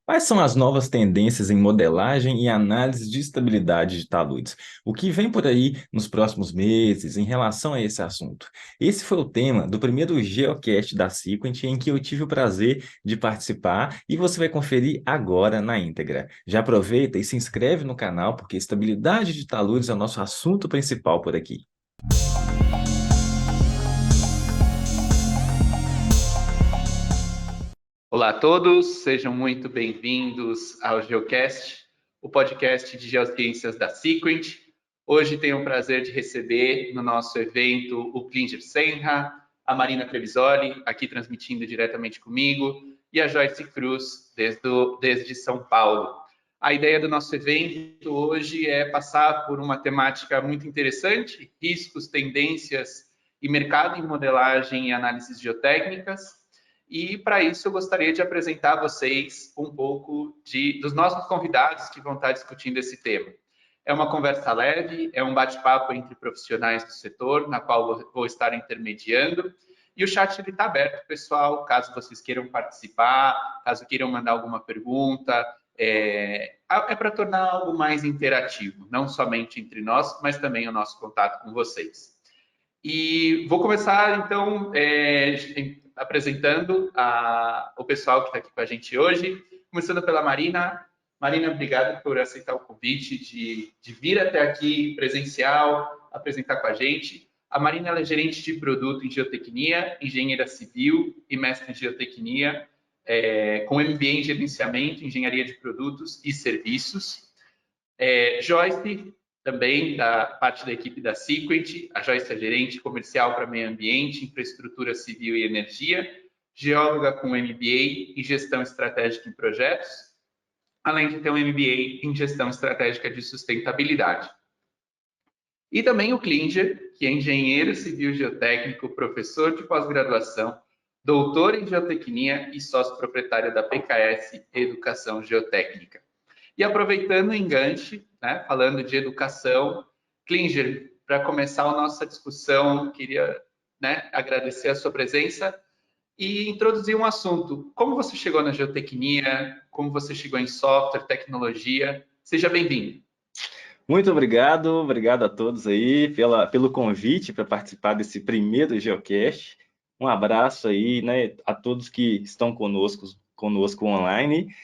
Quais são as novas tendências em modelagem e análise de estabilidade de taludes? O que vem por aí nos próximos meses em relação a esse assunto? Esse foi o tema do primeiro Geocast da Sequent, em que eu tive o prazer de participar e você vai conferir agora na íntegra. Já aproveita e se inscreve no canal, porque estabilidade de taludes é o nosso assunto principal por aqui. Olá a todos, sejam muito bem-vindos ao Geocast, o podcast de geociências da Sequent. Hoje tenho o prazer de receber no nosso evento o Klinger Senra, a Marina Trevisoli, aqui transmitindo diretamente comigo, e a Joyce Cruz, desde São Paulo. A ideia do nosso evento hoje é passar por uma temática muito interessante, riscos, tendências e mercado em modelagem e análises geotécnicas. E para isso eu gostaria de apresentar a vocês um pouco dos nossos convidados que vão estar discutindo esse tema. É uma conversa leve, é um bate-papo entre profissionais do setor, na qual vou estar intermediando. E o chat está aberto, pessoal, caso vocês queiram participar, caso queiram mandar alguma pergunta. É para tornar algo mais interativo, não somente entre nós, mas também o nosso contato com vocês. E vou começar, então, apresentando o pessoal que está aqui com a gente hoje, começando pela Marina. Marina, obrigado por aceitar o convite de vir até aqui presencial, apresentar com a gente. A Marina ela é gerente de produto em geotecnia, engenheira civil e mestre em geotecnia, com MBA em gerenciamento, engenharia de produtos e serviços. Joyce, também da parte da equipe da Sequent, a Joyce é gerente comercial para meio ambiente, infraestrutura civil e energia, geóloga com MBA em gestão estratégica em projetos, além de ter um MBA em gestão estratégica de sustentabilidade. E também o Klinger, que é engenheiro civil geotécnico, professor de pós-graduação, doutor em geotecnia e sócio proprietário da PKS Educação Geotécnica. E aproveitando o enganche, né, falando de educação, Klinger, para começar a nossa discussão, queria, né, agradecer a sua presença e introduzir um assunto. Como você chegou na geotecnia? Como você chegou em software, tecnologia? Seja bem-vindo. Muito obrigado, obrigado a todos aí pelo convite para participar desse primeiro Geocast. Um abraço aí, né, a todos que estão conosco online.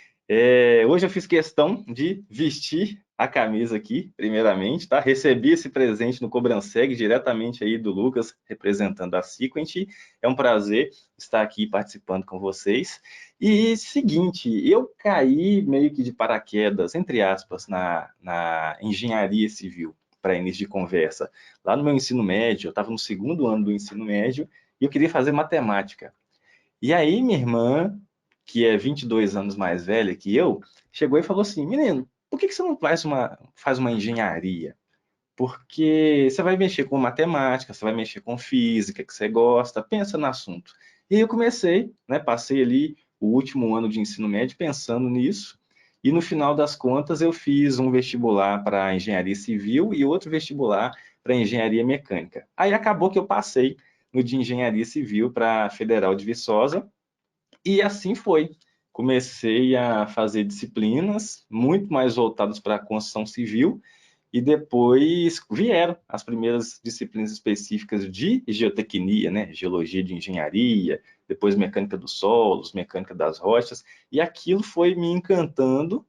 Hoje eu fiz questão de vestir a camisa aqui, primeiramente, tá? Recebi esse presente no Cobranseg, diretamente aí do Lucas, representando a Sequent. É um prazer estar aqui participando com vocês. E seguinte, eu caí meio que de paraquedas, entre aspas, na engenharia civil, para início de conversa. Lá no meu ensino médio, eu estava no segundo ano do ensino médio e eu queria fazer matemática. E aí minha irmã, que é 22 anos mais velha que eu, chegou e falou assim: menino, por que você não faz uma engenharia? Porque você vai mexer com matemática, você vai mexer com física, que você gosta, pensa no assunto. E aí eu comecei, né, passei ali o último ano de ensino médio pensando nisso, e no final das contas eu fiz um vestibular para engenharia civil e outro vestibular para engenharia mecânica. Aí acabou que eu passei no de engenharia civil para a Federal de Viçosa, e assim foi. Comecei a fazer disciplinas muito mais voltadas para a construção civil, e depois vieram as primeiras disciplinas específicas de geotecnia, né? Geologia de engenharia, depois mecânica dos solos, mecânica das rochas, e aquilo foi me encantando.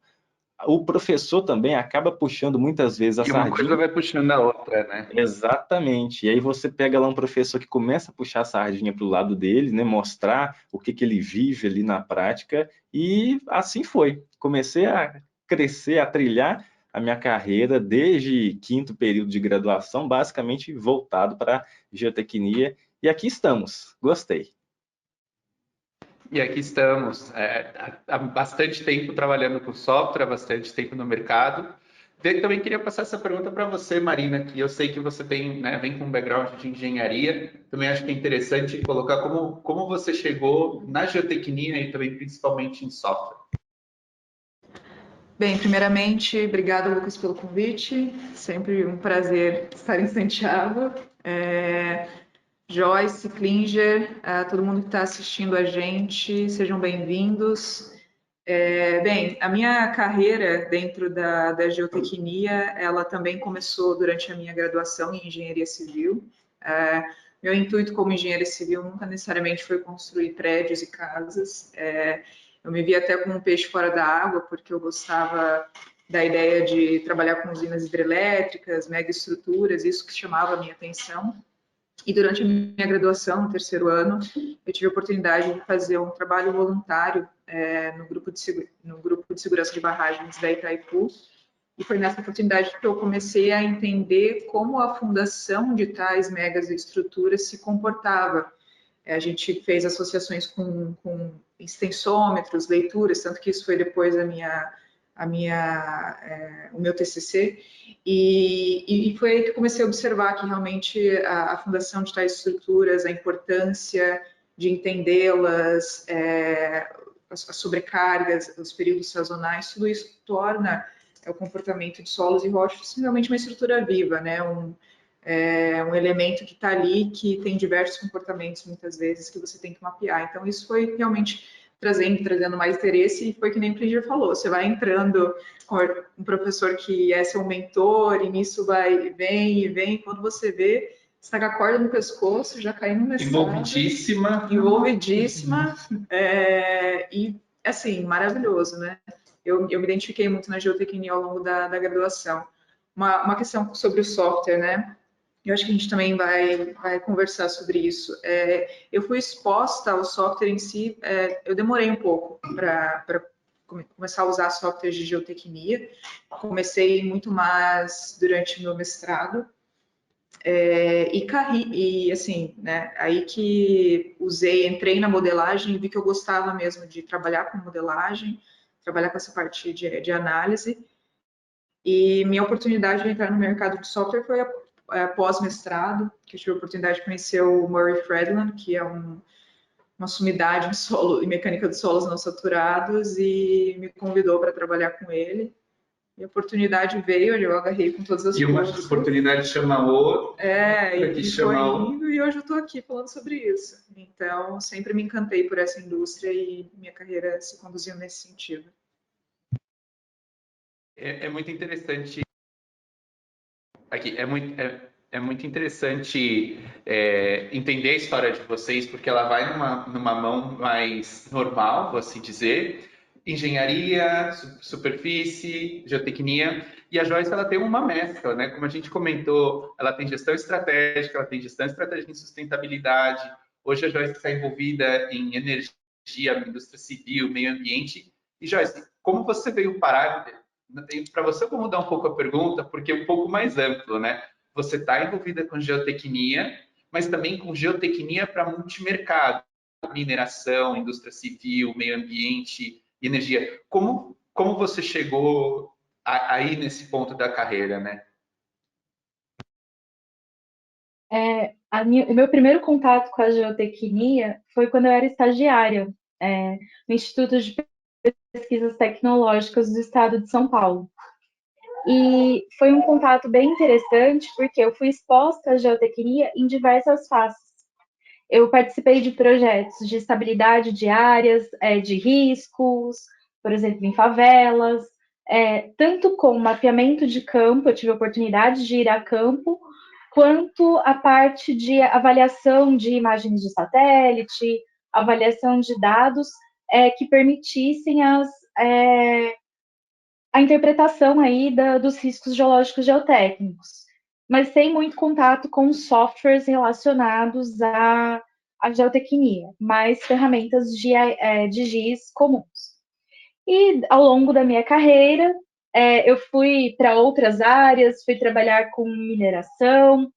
O professor também acaba puxando muitas vezes a E uma coisa sardinha. vai puxando a outra, né? Exatamente. E aí você pega lá um professor que começa a puxar a sardinha para o lado dele, né? Mostrar o que que ele vive ali na prática, e assim foi. Comecei a crescer, a trilhar a minha carreira desde quinto período de graduação, basicamente voltado para geotecnia, e aqui estamos. Gostei. E aqui estamos, há bastante tempo trabalhando com software, há bastante tempo no mercado. Também queria passar essa pergunta para você, Marina, que eu sei que você tem, né, vem com um background de engenharia. Também acho que é interessante colocar como você chegou na geotecnia e também principalmente em software. Bem, primeiramente, obrigada, Lucas, pelo convite. Sempre um prazer estar em Santiago. Joyce, Klinger, todo mundo que está assistindo a gente, sejam bem-vindos. Bem, a minha carreira dentro da geotecnia, ela também começou durante a minha graduação em engenharia civil. É, Meu intuito como engenheiro civil nunca necessariamente foi construir prédios e casas. Eu me vi até como um peixe fora da água, porque eu gostava da ideia de trabalhar com usinas hidrelétricas, megaestruturas, isso que chamava a minha atenção. E durante a minha graduação, no terceiro ano, eu tive a oportunidade de fazer um trabalho voluntário no grupo de segurança de barragens da Itaipu. E foi nessa oportunidade que eu comecei a entender como a fundação de tais megas estruturas se comportava. A gente fez associações com extensômetros, leituras, tanto que isso foi depois o meu TCC, e foi aí que eu comecei a observar que realmente a fundação de tais estruturas, a importância de entendê-las, as sobrecargas, os períodos sazonais, tudo isso torna o comportamento de solos e rochas realmente uma estrutura viva, né? Um elemento que está ali, que tem diversos comportamentos, muitas vezes, que você tem que mapear. Então, isso foi realmente trazendo mais interesse, e foi que nem o Klinger falou, você vai entrando com um professor que é seu mentor, e nisso vem, quando você vê, você está com a corda no pescoço, já caindo no mestrado. Envolvidíssima, e, assim, maravilhoso, né? Eu me identifiquei muito na geotecnia ao longo da graduação. Uma questão sobre o software, né? Eu acho que a gente também vai conversar sobre isso. Eu fui exposta ao software em si, eu demorei um pouco para começar a usar softwares de geotecnia. Comecei muito mais durante o meu mestrado. E assim, né, aí que entrei na modelagem e vi que eu gostava mesmo de trabalhar com modelagem, trabalhar com essa parte de análise. E minha oportunidade de entrar no mercado de software foi pós-mestrado, que eu tive a oportunidade de conhecer o Murray Fredland, que é uma sumidade em solo e mecânica de solos não saturados, e me convidou para trabalhar com ele. E a oportunidade veio, eu agarrei com todas as forças. E uma oportunidade chama outra. E foi indo, e hoje eu estou aqui falando sobre isso. Então, sempre me encantei por essa indústria e minha carreira se conduziu nesse sentido. É muito interessante. Aqui, é muito interessante entender a história de vocês, porque ela vai numa mão mais normal, vou assim dizer, engenharia, superfície, geotecnia, e a Joyce ela tem uma mescla, né? Como a gente comentou, ela tem gestão estratégica, ela tem gestão estratégica em sustentabilidade. Hoje a Joyce está envolvida em energia, indústria civil, meio ambiente. E Joyce, como você veio parar? Para você, eu vou mudar um pouco a pergunta, porque é um pouco mais amplo, né? Você está envolvida com geotecnia, mas também com geotecnia para multimercado, mineração, indústria civil, meio ambiente e energia. Como você chegou aí nesse ponto da carreira, né? O meu primeiro contato com a geotecnia foi quando eu era estagiária, no Instituto de Pesquisas Tecnológicas do Estado de São Paulo. E foi um contato bem interessante, porque eu fui exposta à geotecnia em diversas faces. Eu participei de projetos de estabilidade de áreas, de riscos, por exemplo, em favelas, tanto com mapeamento de campo, eu tive a oportunidade de ir a campo, quanto a parte de avaliação de imagens de satélite, avaliação de dados que permitissem a interpretação aí dos riscos geológicos geotécnicos, mas sem muito contato com softwares relacionados à geotecnia, mais ferramentas de GIS comuns. E ao longo da minha carreira, eu fui para outras áreas, fui trabalhar com mineração,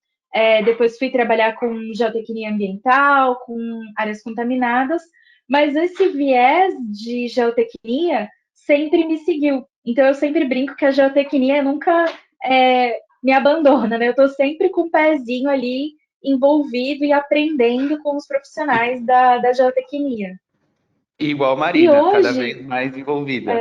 depois fui trabalhar com geotecnia ambiental, com áreas contaminadas, mas esse viés de geotecnia sempre me seguiu. Então, eu sempre brinco que a geotecnia nunca me abandona, né? Eu estou sempre com o pezinho ali envolvido e aprendendo com os profissionais da geotecnia. Igual Marina, hoje, cada vez mais envolvida.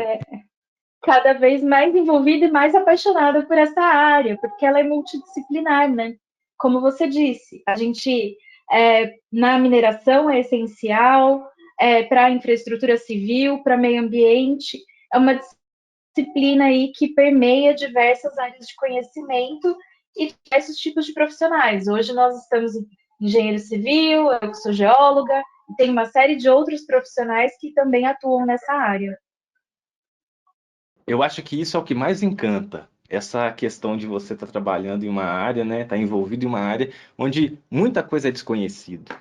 Cada vez mais envolvida e mais apaixonada por essa área, porque ela é multidisciplinar, né? Como você disse, a gente, na mineração é essencial, para infraestrutura civil, para meio ambiente. É uma disciplina aí que permeia diversas áreas de conhecimento e diversos tipos de profissionais. Hoje nós estamos em engenheiro civil, eu que sou geóloga, e tem uma série de outros profissionais que também atuam nessa área. Eu acho que isso é o que mais encanta, essa questão de você estar trabalhando em uma área, né, estar envolvido em uma área onde muita coisa é desconhecida.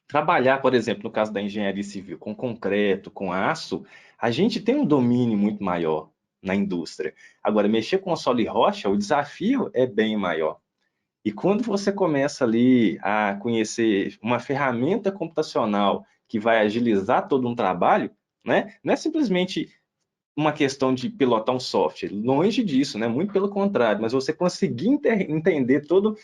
Trabalhar, por exemplo, no caso da engenharia civil, com concreto, com aço, a gente tem um domínio muito maior na indústria. Agora, mexer com solo e rocha, o desafio é bem maior. E quando você começa ali a conhecer uma ferramenta computacional que vai agilizar todo um trabalho, né, não é simplesmente uma questão de pilotar um software, longe disso, né? Muito pelo contrário, mas você conseguir entender toda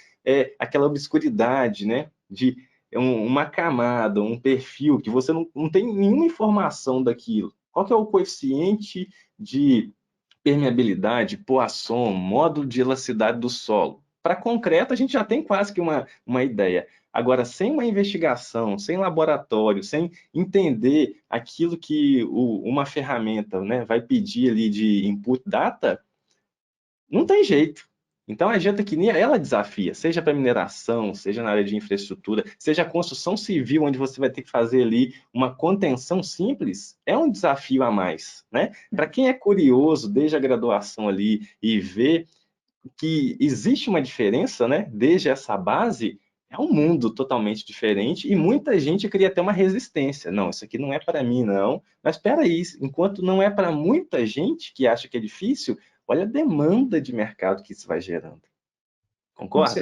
aquela obscuridade, né? De uma camada, um perfil, que você não tem nenhuma informação daquilo. Qual que é o coeficiente de permeabilidade, Poisson, módulo de elasticidade do solo? Para concreto, a gente já tem quase que uma ideia. Agora, sem uma investigação, sem laboratório, sem entender aquilo que uma ferramenta, né, vai pedir ali de input data, não tem jeito. Então, a geotecnia, ela desafia, seja para mineração, seja na área de infraestrutura, seja a construção civil, onde você vai ter que fazer ali uma contenção simples, é um desafio a mais, né? Para quem é curioso desde a graduação ali e vê que existe uma diferença, né? Desde essa base, é um mundo totalmente diferente e muita gente cria até uma resistência. Não, isso aqui não é para mim, não. Mas espera aí, enquanto não é para muita gente que acha que é difícil, olha a demanda de mercado que isso vai gerando. Concorda?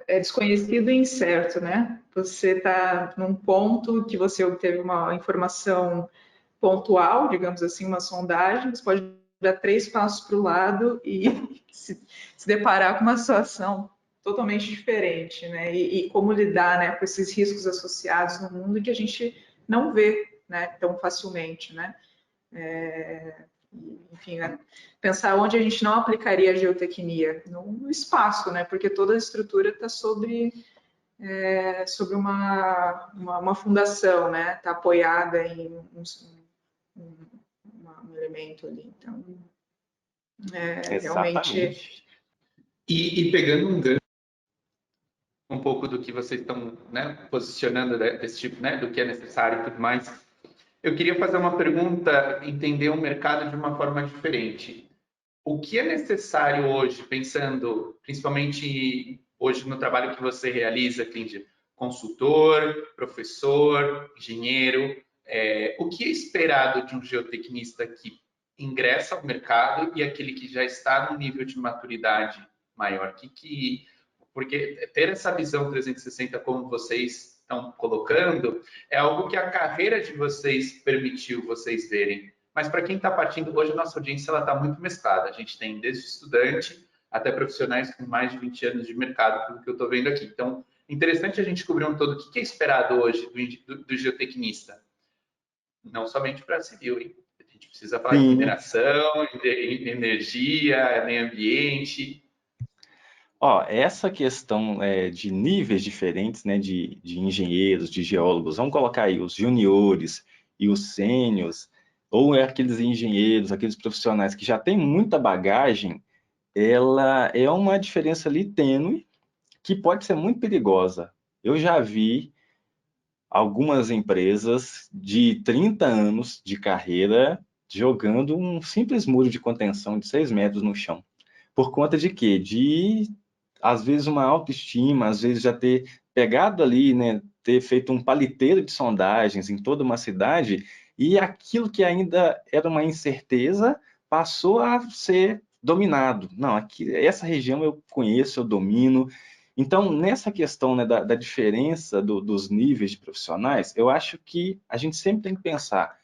É desconhecido e incerto, né? Você está num ponto que você obteve uma informação pontual, digamos assim, uma sondagem, você pode dar 3 passos para o lado e se deparar com uma situação totalmente diferente, né? E como lidar, né, com esses riscos associados no mundo que a gente não vê, né, tão facilmente, né? Enfim, né? Pensar onde a gente não aplicaria a geotecnia no espaço, né? Porque toda a estrutura está sobre uma fundação, né? Está apoiada em um elemento ali. Então, realmente. Exatamente. E pegando um gancho um pouco do que vocês estão, né, posicionando desse tipo, né, do que é necessário e tudo mais, eu queria fazer uma pergunta, entender o mercado de uma forma diferente. O que é necessário hoje, pensando principalmente hoje no trabalho que você realiza, Clíndia, consultor, professor, engenheiro, o que é esperado de um geotecnista que ingressa ao mercado e aquele que já está no nível de maturidade maior? Porque ter essa visão 360 como vocês estão colocando é algo que a carreira de vocês permitiu vocês verem. Mas para quem está partindo, hoje a nossa audiência está muito mesclada. A gente tem desde estudante até profissionais com mais de 20 anos de mercado, pelo que eu estou vendo aqui. Então, interessante a gente cobrir um todo o que é esperado hoje do geotecnista. Não somente para civil, hein? A gente precisa falar de mineração, de energia, meio ambiente. Ó, essa questão de níveis diferentes, né, de engenheiros, de geólogos, vamos colocar aí os juniores e os sêniores, ou aqueles engenheiros, aqueles profissionais que já têm muita bagagem, ela é uma diferença ali tênue que pode ser muito perigosa. Eu já vi algumas empresas de 30 anos de carreira jogando um simples muro de contenção de 6 metros no chão. Por conta de quê? Às vezes, uma autoestima, às vezes já ter pegado ali, né, ter feito um paliteiro de sondagens em toda uma cidade, e aquilo que ainda era uma incerteza passou a ser dominado. Não, aqui, essa região eu conheço, eu domino. Então, nessa questão, né, da diferença dos níveis de profissionais, eu acho que a gente sempre tem que pensar,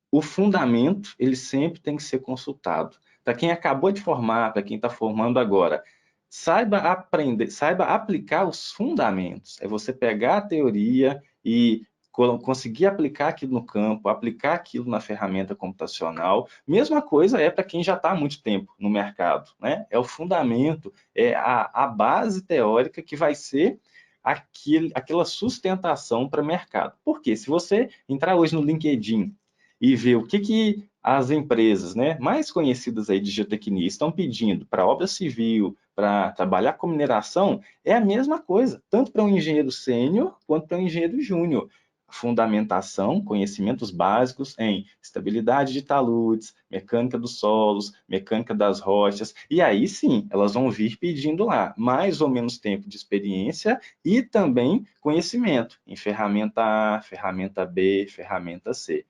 o fundamento, ele sempre tem que ser consultado. Para quem acabou de formar, para quem está formando agora, saiba aprender, saiba aplicar os fundamentos. É você pegar a teoria e conseguir aplicar aquilo no campo, aplicar aquilo na ferramenta computacional. Mesma coisa é para quem já está há muito tempo no mercado, né? É o fundamento, é a base teórica que vai ser aquela sustentação para o mercado. Porque se você entrar hoje no LinkedIn e ver o que as empresas, né, mais conhecidas aí de geotecnia estão pedindo para obra civil, para trabalhar com mineração, é a mesma coisa, tanto para um engenheiro sênior quanto para um engenheiro júnior. Fundamentação, conhecimentos básicos em estabilidade de taludes, mecânica dos solos, mecânica das rochas, e aí sim, elas vão vir pedindo lá mais ou menos tempo de experiência e também conhecimento em ferramenta A, ferramenta B, ferramenta C.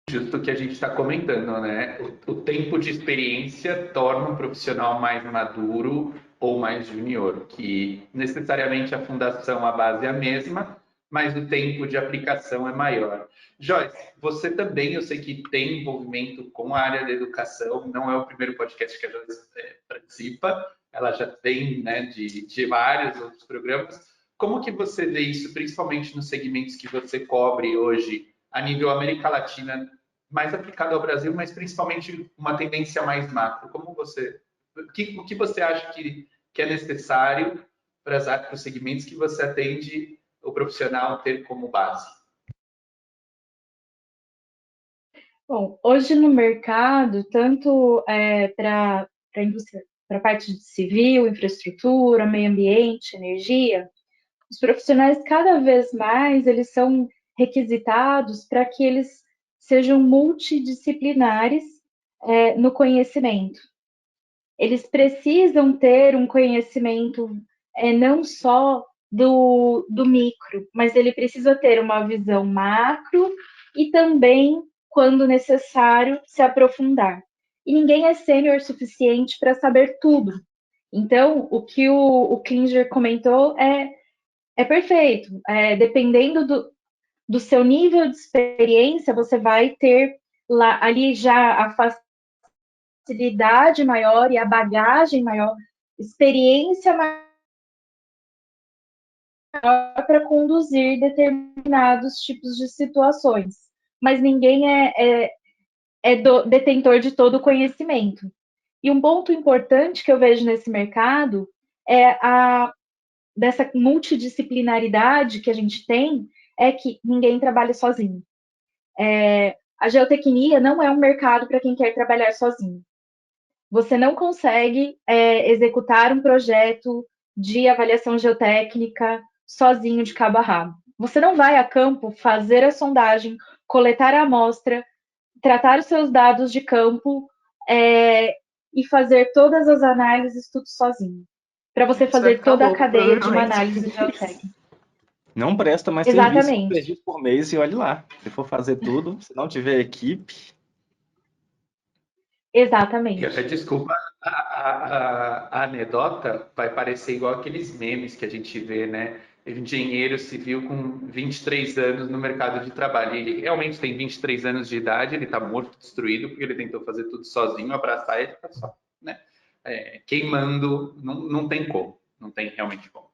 Justo o que a gente está comentando, né? O tempo de experiência torna um profissional mais maduro ou mais júnior, que necessariamente a fundação, a base é a mesma, mas o tempo de aplicação é maior. Joyce, você também, eu sei que tem envolvimento com a área da educação, não é o primeiro podcast que a Joyce participa, ela já tem, né, de vários outros programas. Como que você vê isso, principalmente nos segmentos que você cobre hoje, a nível América Latina, mais aplicado ao Brasil, mas principalmente uma tendência mais macro? Como você, o que você acha que é necessário para os segmentos que você atende o profissional ter como base? Bom, hoje no mercado, tanto para a indústria, para a parte de civil, infraestrutura, meio ambiente, energia, os profissionais cada vez mais eles são requisitados para que eles sejam multidisciplinares no conhecimento. Eles precisam ter um conhecimento não só do micro, mas ele precisa ter uma visão macro e também, quando necessário, se aprofundar. E ninguém é sênior suficiente para saber tudo. Então, o que o Klinger comentou é perfeito. Dependendo do seu nível de experiência, você vai ter lá, ali já a facilidade maior e a bagagem maior, experiência maior para conduzir determinados tipos de situações. Mas ninguém é detentor de todo o conhecimento. E um ponto importante que eu vejo nesse mercado é dessa multidisciplinaridade que a gente tem, é que ninguém trabalha sozinho. A geotecnia não é um mercado para quem quer trabalhar sozinho. Você não consegue executar um projeto de avaliação geotécnica sozinho de cabo a rabo. Você não vai a campo fazer a sondagem, coletar a amostra, tratar os seus dados de campo e fazer todas as análises tudo sozinho. Para você fazer toda a cadeia de uma análise geotécnica. Não presta mais serviço 3 dias por mês e olhe lá. Se for fazer tudo, se não tiver equipe... Exatamente. Desculpa, a anedota vai parecer igual aqueles memes que a gente vê, né? Engenheiro civil com 23 anos no mercado de trabalho. Ele realmente tem 23 anos de idade, ele está morto, destruído, porque ele tentou fazer tudo sozinho, abraçar ele, tá só, né? Queimando, não tem como, não tem realmente como.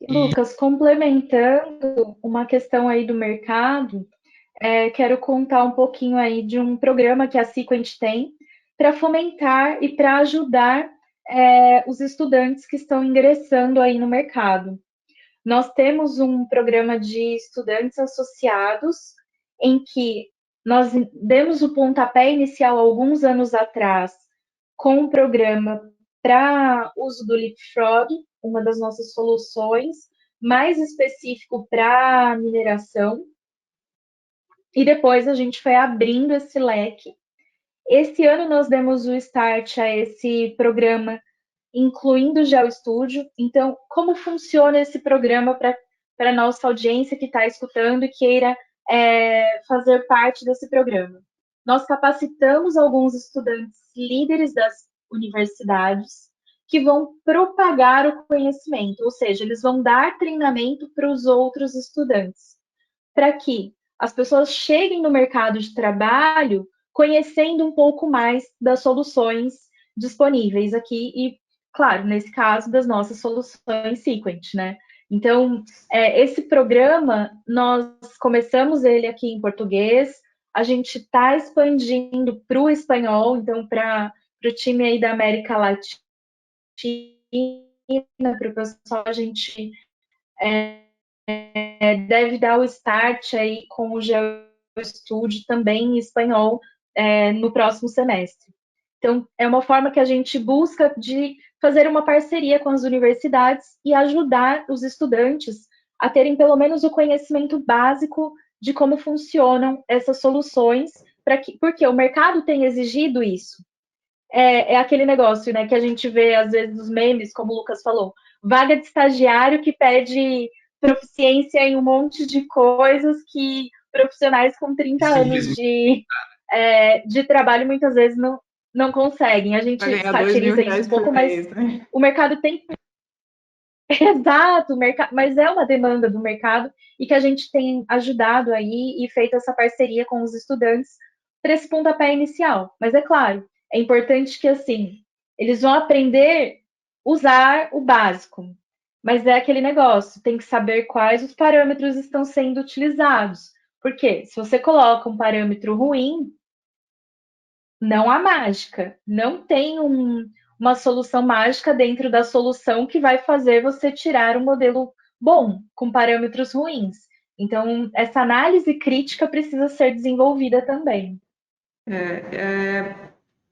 Lucas, complementando uma questão aí do mercado, quero contar um pouquinho aí de um programa que a Sequent tem para fomentar e para ajudar os estudantes que estão ingressando aí no mercado. Nós temos um programa de estudantes associados em que nós demos o pontapé inicial alguns anos atrás com um programa para uso do Leapfrog, uma das nossas soluções, mais específico para mineração. E depois a gente foi abrindo esse leque. Esse ano nós demos o start a esse programa, incluindo o GeoStudio. Então, como funciona esse programa para a nossa audiência que está escutando e queira fazer parte desse programa? Nós capacitamos alguns estudantes líderes das universidades que vão propagar o conhecimento, ou seja, eles vão dar treinamento para os outros estudantes, para que as pessoas cheguem no mercado de trabalho conhecendo um pouco mais das soluções disponíveis aqui e, claro, nesse caso, das nossas soluções Sequent, né? Então, esse programa, nós começamos ele aqui em português, a gente está expandindo para o espanhol, então, para o time aí da América Latina, para o pessoal, a gente deve dar o start aí com o GeoStudio também em espanhol no próximo semestre. Então, é uma forma que a gente busca de fazer uma parceria com as universidades e ajudar os estudantes a terem pelo menos o conhecimento básico de como funcionam essas soluções, porque o mercado tem exigido isso. É aquele negócio, né, que a gente vê às vezes nos memes, como o Lucas falou, vaga de estagiário que pede proficiência em um monte de coisas que profissionais com 30 anos de trabalho muitas vezes não conseguem. A gente satiriza isso um pouco, mas né? O mercado tem. Exato, mas é uma demanda do mercado e que a gente tem ajudado aí e feito essa parceria com os estudantes para esse pontapé inicial. Mas é claro, é importante que assim eles vão aprender a usar o básico. Mas é aquele negócio, tem que saber quais os parâmetros estão sendo utilizados. Porque se você coloca um parâmetro ruim, não há mágica. Não tem uma solução mágica dentro da solução que vai fazer você tirar um modelo bom, com parâmetros ruins. Então, essa análise crítica precisa ser desenvolvida também.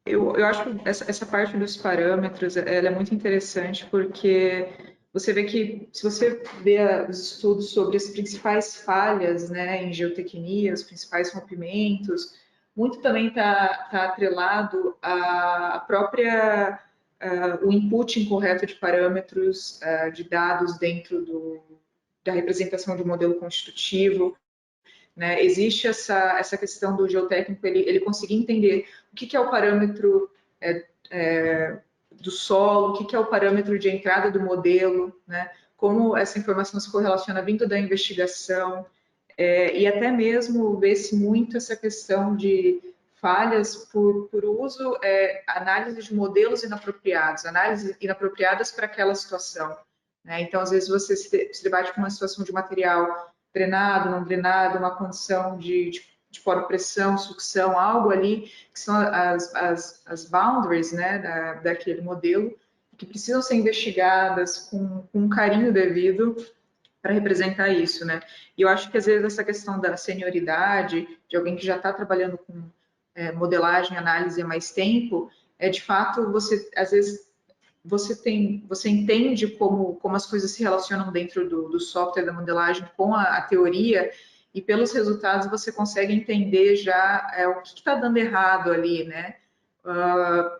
Eu acho que essa parte dos parâmetros ela é muito interessante porque você vê que, se você vê os estudos sobre as principais falhas, né, em geotecnia, os principais rompimentos, muito também está atrelado à própria o input incorreto de parâmetros de dados dentro da representação de um modelo constitutivo. Né? Existe essa questão do geotécnico, ele conseguir entender o que é o parâmetro do solo, o que é o parâmetro de entrada do modelo, né? Como essa informação se correlaciona vindo da investigação, e até mesmo vê-se muito essa questão de falhas por uso, análise de modelos inapropriados, análises inapropriadas para aquela situação. Né? Então, às vezes, você se debate com uma situação de material drenado, não drenado, uma condição de poropressão, sucção, algo ali, que são as boundaries, né, daquele modelo, que precisam ser investigadas com um carinho devido para representar isso, né? E eu acho que, às vezes, essa questão da senioridade, de alguém que já está trabalhando com modelagem, análise há mais tempo, de fato, você, às vezes, você entende como as coisas se relacionam dentro do software da modelagem com a teoria, e pelos resultados você consegue entender já o que está dando errado ali, né?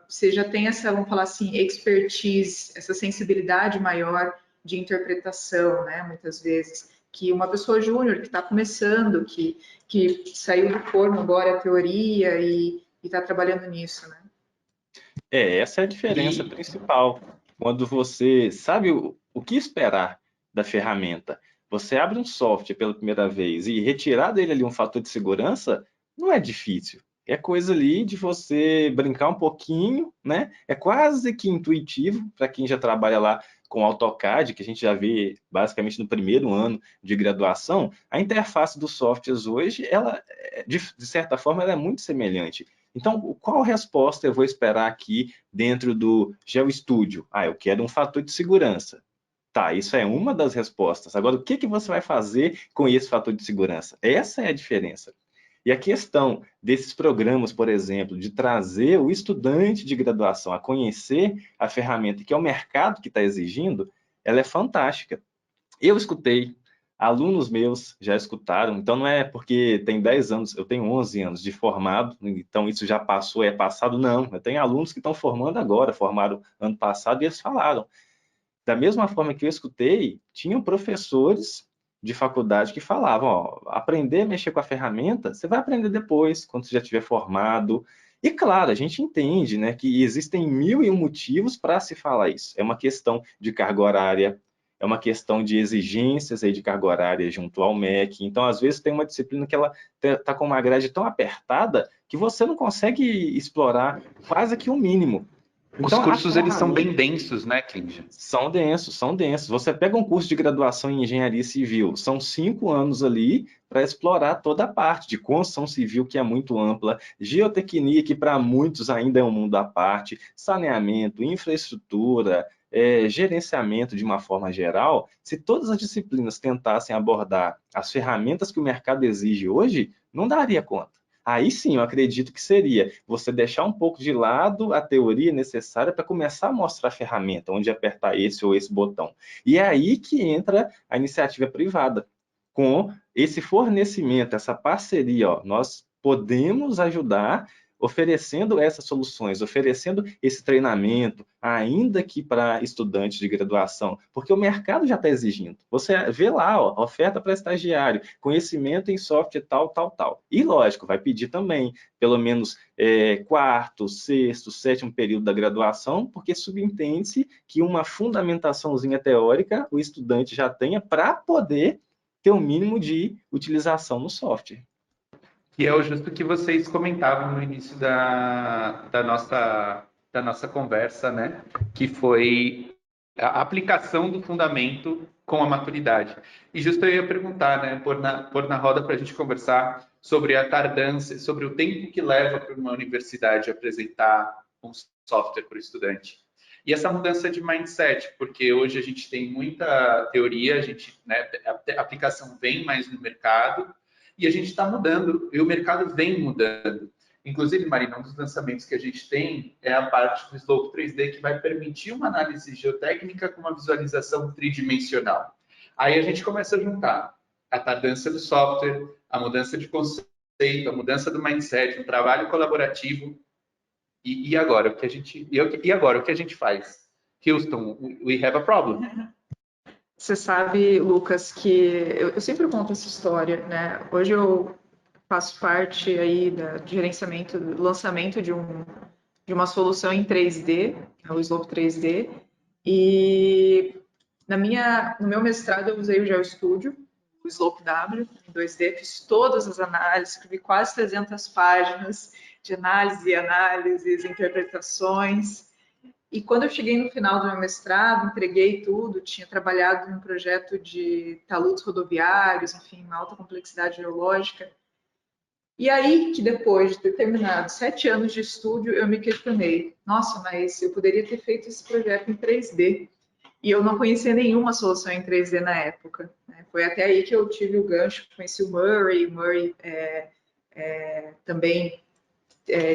Você já tem essa, vamos falar assim, expertise, essa sensibilidade maior de interpretação, né? Muitas vezes, que uma pessoa júnior que está começando, que saiu do forno agora a teoria e está trabalhando nisso, né? Essa é a diferença principal. Quando você sabe o que esperar da ferramenta, você abre um software pela primeira vez e retirar dele ali um fator de segurança, não é difícil. É coisa ali de você brincar um pouquinho, né? É quase que intuitivo para quem já trabalha lá com AutoCAD, que a gente já vê basicamente no primeiro ano de graduação. A interface dos softwares hoje, ela, de certa forma, ela é muito semelhante. Então, qual resposta eu vou esperar aqui dentro do GeoStudio? Eu quero um fator de segurança. Tá, isso é uma das respostas. Agora, o que você vai fazer com esse fator de segurança? Essa é a diferença. E a questão desses programas, por exemplo, de trazer o estudante de graduação a conhecer a ferramenta que é o mercado que está exigindo, ela é fantástica. Eu escutei, alunos meus já escutaram, então não é porque tem 10 anos, eu tenho 11 anos de formado, então isso já passou, é passado, não. Eu tenho alunos que estão formando agora, formaram ano passado, e eles falaram. Da mesma forma que eu escutei, tinham professores de faculdade que falavam, aprender a mexer com a ferramenta, você vai aprender depois, quando você já estiver formado. E claro, a gente entende, né, que existem 1001 motivos para se falar isso. É uma questão de carga horária, é uma questão de exigências aí de carga horária junto ao MEC. Então, às vezes, tem uma disciplina que ela está com uma grade tão apertada que você não consegue explorar quase que o mínimo. Então, os cursos, eles são bem densos, né, Clinja? São densos, são densos. Você pega um curso de graduação em engenharia civil, são 5 anos ali para explorar toda a parte de construção civil, que é muito ampla, geotecnia, que para muitos ainda é um mundo à parte, saneamento, infraestrutura, gerenciamento de uma forma geral, se todas as disciplinas tentassem abordar as ferramentas que o mercado exige hoje, não daria conta. Aí sim, eu acredito que seria você deixar um pouco de lado a teoria necessária para começar a mostrar a ferramenta, onde apertar esse ou esse botão. E é aí que entra a iniciativa privada, com esse fornecimento, essa parceria. Ó, nós podemos ajudar oferecendo essas soluções, oferecendo esse treinamento, ainda que para estudantes de graduação, porque o mercado já está exigindo. Você vê lá, ó, oferta para estagiário, conhecimento em software tal, tal, tal. E, lógico, vai pedir também, pelo menos, quarto, sexto, sétimo período da graduação, porque subentende-se que uma fundamentaçãozinha teórica o estudante já tenha para poder ter um mínimo de utilização no software. E é o justo que vocês comentavam no início da nossa conversa, né? Que foi a aplicação do fundamento com a maturidade. E justo eu ia perguntar, né? Pôr na roda para a gente conversar sobre a tardância, sobre o tempo que leva para uma universidade apresentar um software para o estudante. E essa mudança de mindset, porque hoje a gente tem muita teoria, a aplicação vem mais no mercado, e a gente está mudando, e o mercado vem mudando. Inclusive, Marina, um dos lançamentos que a gente tem é a parte do Slope 3D, que vai permitir uma análise geotécnica com uma visualização tridimensional. Aí a gente começa a juntar a tardância do software, a mudança de conceito, a mudança do mindset, o trabalho colaborativo. E agora, o que a gente faz? Houston, we have a problem. Você sabe, Lucas, que eu sempre conto essa história, né? Hoje eu faço parte aí do gerenciamento, do lançamento de uma solução em 3D, o Slope 3D, e no meu mestrado eu usei o GeoStudio, o Slope W, em 2D, fiz todas as análises, escrevi quase 300 páginas de análises, interpretações. E quando eu cheguei no final do meu mestrado, entreguei tudo, tinha trabalhado num projeto de taludes rodoviários, enfim, uma alta complexidade geológica. E aí que depois de ter terminado 7 anos de estudo, eu me questionei, nossa, mas eu poderia ter feito esse projeto em 3D. E eu não conhecia nenhuma solução em 3D na época, né? Foi até aí que eu tive o gancho, conheci o Murray também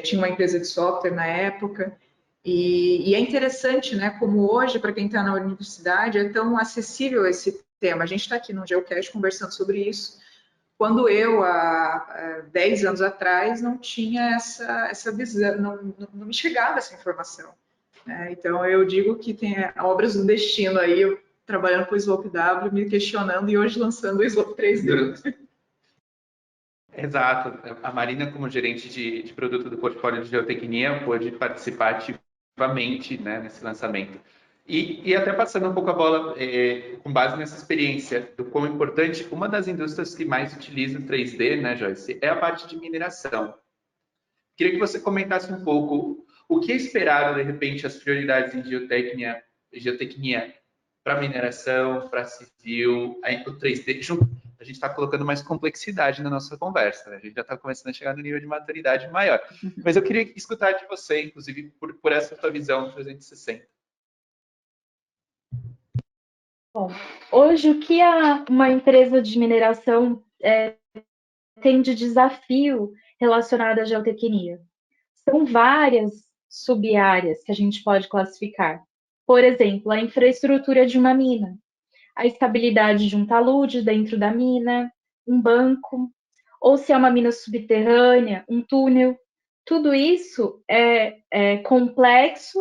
tinha uma empresa de software na época. E é interessante, né, como hoje, para quem está na universidade, é tão acessível esse tema. A gente está aqui no Geocast conversando sobre isso, quando eu, há 10 anos atrás, não tinha essa visão, não me chegava essa informação. Né? Então, eu digo que tem obras do destino aí, eu trabalhando com o Slope W, me questionando e hoje lançando o Slope 3D. Exato. A Marina, como gerente de produto do portfólio de geotecnia, pôde participar ativamente, né, nesse lançamento. E até passando um pouco a bola, com base nessa experiência do quão importante, uma das indústrias que mais utiliza o 3D, né, Joyce, é a parte de mineração. Queria que você comentasse um pouco o que é esperado, de repente, as prioridades em geotecnia para mineração, para civil, o 3D, a gente está colocando mais complexidade na nossa conversa, né? A gente já está começando a chegar no nível de maturidade maior. Mas eu queria escutar de você, inclusive, por essa sua visão 360. Bom, hoje o que uma empresa de mineração tem de desafio relacionado à geotecnia? São várias sub-áreas que a gente pode classificar. Por exemplo, a infraestrutura de uma mina, a estabilidade de um talude dentro da mina, um banco, ou se é uma mina subterrânea, um túnel. Tudo isso é complexo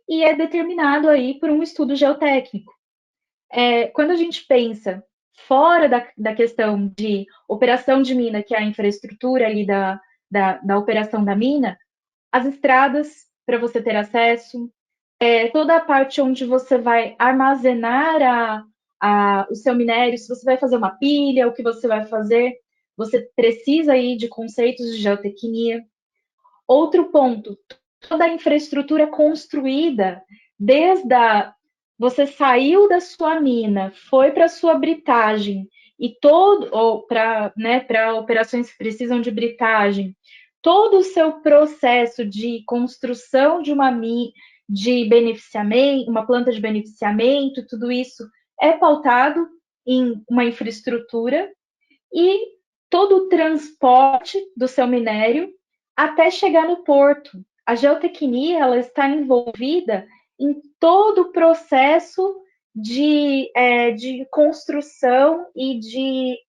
e é determinado aí por um estudo geotécnico. Quando a gente pensa fora da questão de operação de mina, que é a infraestrutura ali da operação da mina, as estradas para você ter acesso, toda a parte onde você vai armazenar o seu minério, se você vai fazer uma pilha, o que você vai fazer, você precisa aí de conceitos de geotecnia. Outro ponto, toda a infraestrutura construída, você saiu da sua mina, foi para a sua britagem, ou para operações que precisam de britagem, todo o seu processo de construção de beneficiamento, uma planta de beneficiamento, tudo isso é pautado em uma infraestrutura e todo o transporte do seu minério até chegar no porto. A geotecnia ela está envolvida em todo o processo de construção e de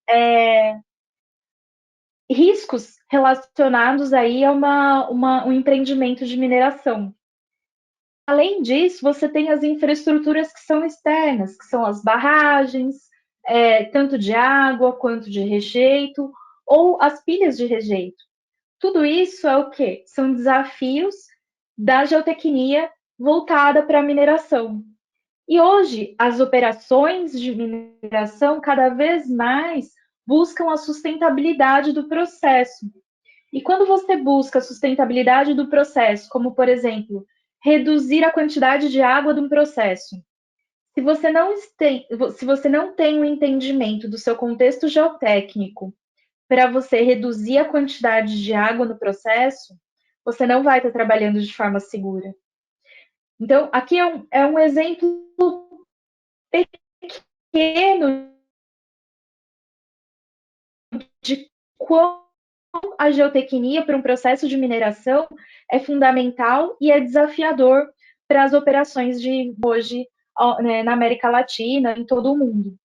riscos relacionados aí a um empreendimento de mineração. Além disso, você tem as infraestruturas que são externas, que são as barragens, tanto de água quanto de rejeito, ou as pilhas de rejeito. Tudo isso é o quê? São desafios da geotecnia voltada para a mineração. E hoje, as operações de mineração cada vez mais buscam a sustentabilidade do processo. E quando você busca a sustentabilidade do processo, como, por exemplo, reduzir a quantidade de água de um processo, se você não tem um entendimento do seu contexto geotécnico para você reduzir a quantidade de água no processo, você não vai estar trabalhando de forma segura. Então, aqui é um exemplo pequeno de quão a geotecnia para um processo de mineração é fundamental e é desafiador para as operações de hoje, né, na América Latina, em todo o mundo.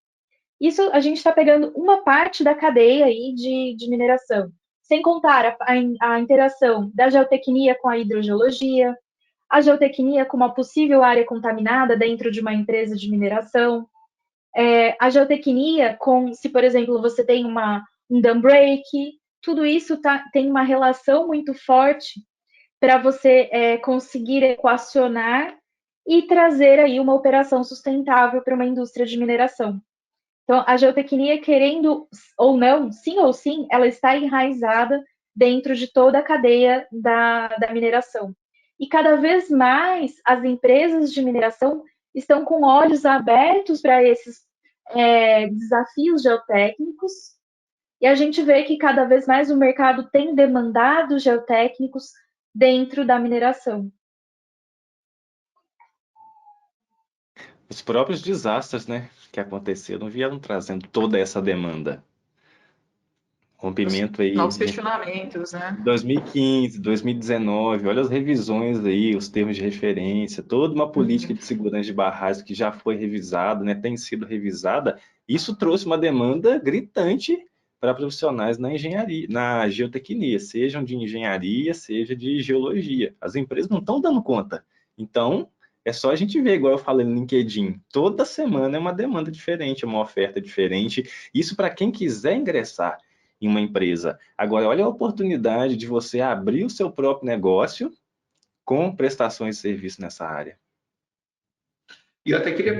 Isso a gente está pegando uma parte da cadeia aí de mineração, sem contar a interação da geotecnia com a hidrogeologia, a geotecnia com uma possível área contaminada dentro de uma empresa de mineração, a geotecnia com, se por exemplo você tem um dam break, tudo isso tem uma relação muito forte para você conseguir equacionar e trazer aí uma operação sustentável para uma indústria de mineração. Então, a geotecnia, querendo ou não, sim ou sim, ela está enraizada dentro de toda a cadeia da mineração. E cada vez mais as empresas de mineração estão com olhos abertos para esses desafios geotécnicos, e a gente vê que cada vez mais o mercado tem demandado geotécnicos dentro da mineração. Os próprios desastres, né, que aconteceram vieram trazendo toda essa demanda. Rompimento aí Novos de questionamentos, né? 2015, 2019, olha as revisões aí, os termos de referência, toda uma política de segurança de barragens que já foi revisada, né, tem sido revisada. Isso trouxe uma demanda gritante para profissionais na engenharia, na geotecnia, sejam de engenharia, seja de geologia. As empresas não estão dando conta. Então, é só a gente ver, igual eu falei no LinkedIn, toda semana é uma demanda diferente, é uma oferta diferente. Isso para quem quiser ingressar em uma empresa. Agora, olha a oportunidade de você abrir o seu próprio negócio com prestações de serviço nessa área. E eu até queria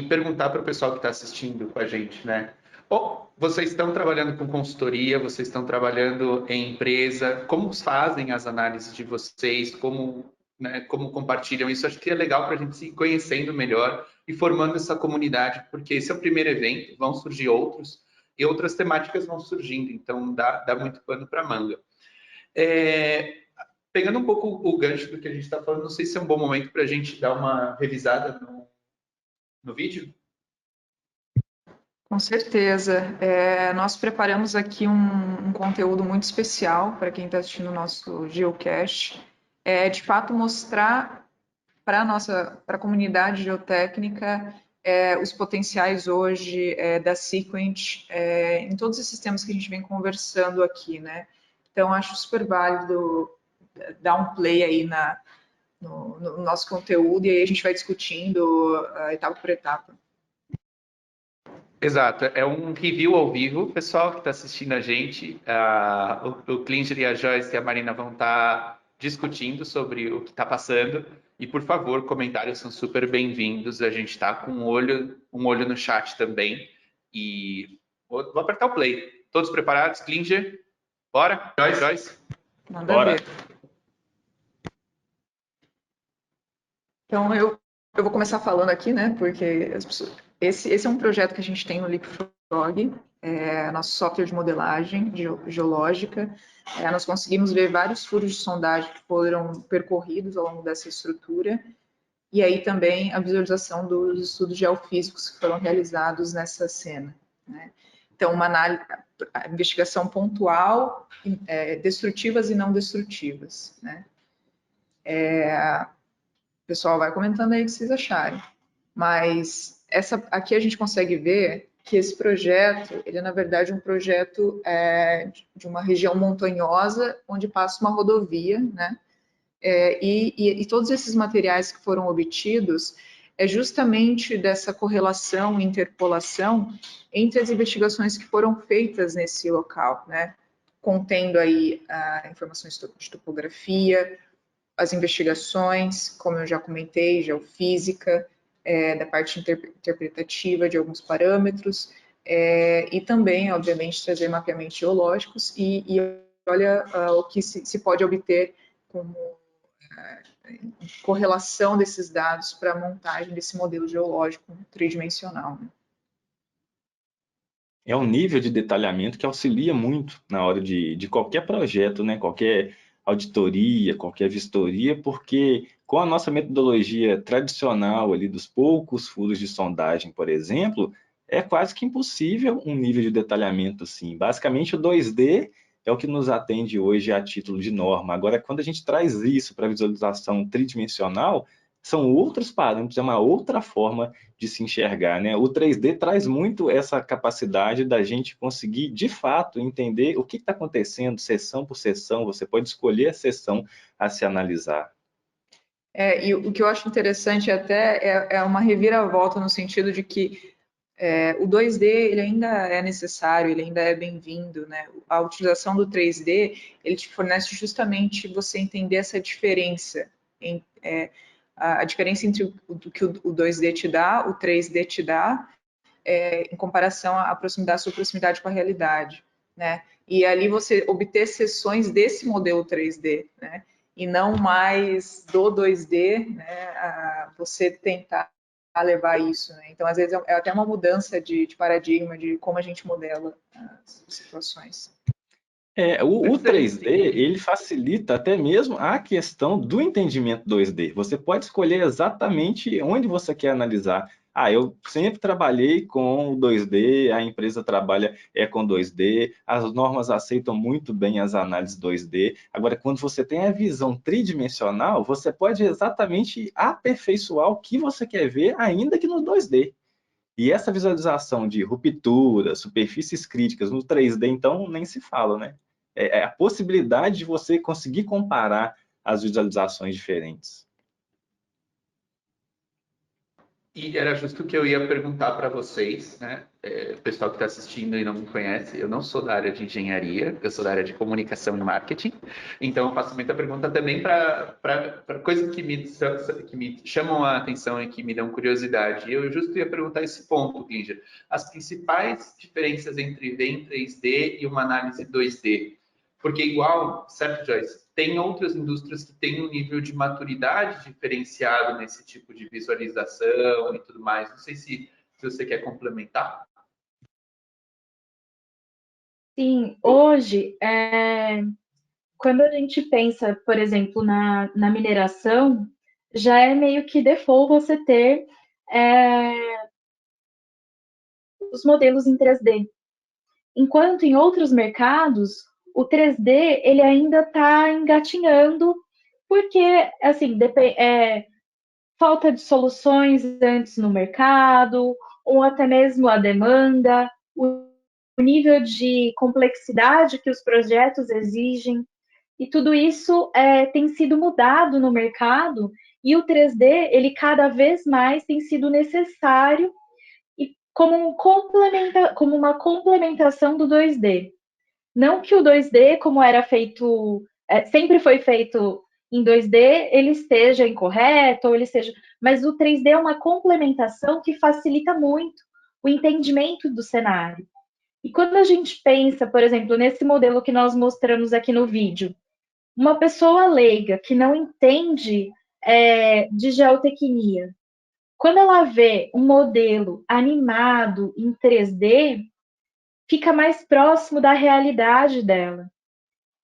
perguntar para o pessoal que está assistindo com a gente, né? Vocês estão trabalhando com consultoria, vocês estão trabalhando em empresa, como fazem as análises de vocês, como compartilham isso? Acho que é legal para a gente se conhecendo melhor e formando essa comunidade, porque esse é o primeiro evento, vão surgir outros, e outras temáticas vão surgindo, então dá muito pano para manga. Pegando um pouco o gancho do que a gente está falando, não sei se é um bom momento para a gente dar uma revisada no vídeo. Com certeza. Nós preparamos aqui um conteúdo muito especial para quem está assistindo o nosso Geocast. De fato, mostrar para a comunidade geotécnica os potenciais hoje da Sequent em todos esses temas que a gente vem conversando aqui, né? Então, acho super válido dar um play aí no nosso conteúdo e aí a gente vai discutindo etapa por etapa. Exato, é um review ao vivo, pessoal que está assistindo a gente, o Klinger e a Joyce e a Marina vão estar discutindo sobre o que está passando, e por favor, comentários são super bem-vindos, a gente está com um olho no chat também, e vou apertar o play. Todos preparados, Klinger? Bora? Joyce? Manda Bora. ver. Então, eu vou começar falando aqui, né, porque esse é um projeto que a gente tem no Leapfrog. nosso software de modelagem geológica. Nós conseguimos ver vários furos de sondagem que foram percorridos ao longo dessa estrutura, e aí também a visualização dos estudos geofísicos que foram realizados nessa cena, né? Então, uma análise, a investigação pontual, destrutivas e não destrutivas, né? O pessoal vai comentando aí o que vocês acharem. Mas aqui a gente consegue ver que esse projeto, ele é, na verdade, um projeto de uma região montanhosa, onde passa uma rodovia, né? E todos esses materiais que foram obtidos é justamente dessa correlação, interpolação entre as investigações que foram feitas nesse local, né? Contendo aí informações de topografia, as investigações, como eu já comentei, geofísica, da parte interpretativa de alguns parâmetros, e também, obviamente, trazer mapeamentos geológicos e olha o que se pode obter como correlação desses dados para a montagem desse modelo geológico tridimensional, né? É um nível de detalhamento que auxilia muito na hora de qualquer projeto, né? Qualquer auditoria, qualquer vistoria, porque com a nossa metodologia tradicional ali dos poucos furos de sondagem, por exemplo, é quase que impossível um nível de detalhamento assim. Basicamente, o 2D é o que nos atende hoje a título de norma. Agora, quando a gente traz isso para visualização tridimensional, são outros parâmetros, é uma outra forma de se enxergar, né? O 3D traz muito essa capacidade da gente conseguir, de fato, entender o que está acontecendo, seção por seção, você pode escolher a seção a se analisar. E o que eu acho interessante até é uma reviravolta no sentido de que o 2D ele ainda é necessário, ele ainda é bem-vindo, né? A utilização do 3D, ele te fornece justamente você entender essa diferença, a diferença entre o que o 2D te dá, o 3D te dá, em comparação à sua proximidade com a realidade, né? E ali você obter seções desse modelo 3D, né? E não mais do 2D, né? Você tentar levar isso, né? Então, às vezes, é até uma mudança de paradigma de como a gente modela as situações. O 3D, ele facilita até mesmo a questão do entendimento 2D. Você pode escolher exatamente onde você quer analisar. Eu sempre trabalhei com o 2D, a empresa trabalha com 2D, as normas aceitam muito bem as análises 2D. Agora, quando você tem a visão tridimensional, você pode exatamente aperfeiçoar o que você quer ver, ainda que no 2D. E essa visualização de ruptura, superfícies críticas no 3D, então, nem se fala, né? É a possibilidade de você conseguir comparar as visualizações diferentes. E era justo o que eu ia perguntar para vocês, né? O pessoal que está assistindo e não me conhece, eu não sou da área de engenharia, eu sou da área de comunicação e marketing, então eu faço muita pergunta também para coisas que me chamam a atenção e que me dão curiosidade. E eu justo ia perguntar esse ponto, Ginger. As principais diferenças entre ver em 3D e uma análise 2D. Porque igual, certo, Joyce? Tem outras indústrias que têm um nível de maturidade diferenciado nesse tipo de visualização e tudo mais. Não sei se você quer complementar. Sim, hoje, quando a gente pensa, por exemplo, na mineração, já é meio que default você ter os modelos em 3D. Enquanto em outros mercados, o 3D ele ainda está engatinhando, porque assim, falta de soluções antes no mercado, ou até mesmo a demanda, o nível de complexidade que os projetos exigem, e tudo isso tem sido mudado no mercado, e o 3D ele cada vez mais tem sido necessário como uma complementação do 2D. Não que o 2D, como era feito, sempre foi feito em 2D, ele esteja incorreto, ou ele esteja. Mas o 3D é uma complementação que facilita muito o entendimento do cenário. E quando a gente pensa, por exemplo, nesse modelo que nós mostramos aqui no vídeo, uma pessoa leiga que não entende de geotecnia, quando ela vê um modelo animado em 3D, fica mais próximo da realidade dela.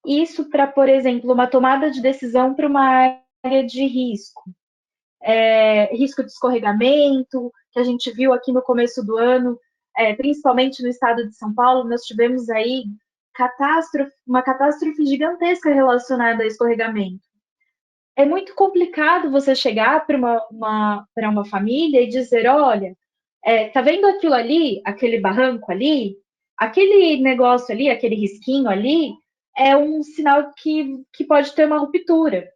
Isso para, por exemplo, uma tomada de decisão para uma área de risco. Risco de escorregamento, que a gente viu aqui no começo do ano, principalmente no estado de São Paulo, nós tivemos aí uma catástrofe gigantesca relacionada a escorregamento. É muito complicado você chegar para uma família e dizer, olha, tá vendo aquilo ali, aquele barranco ali, aquele negócio ali, aquele risquinho ali, é um sinal que pode ter uma ruptura.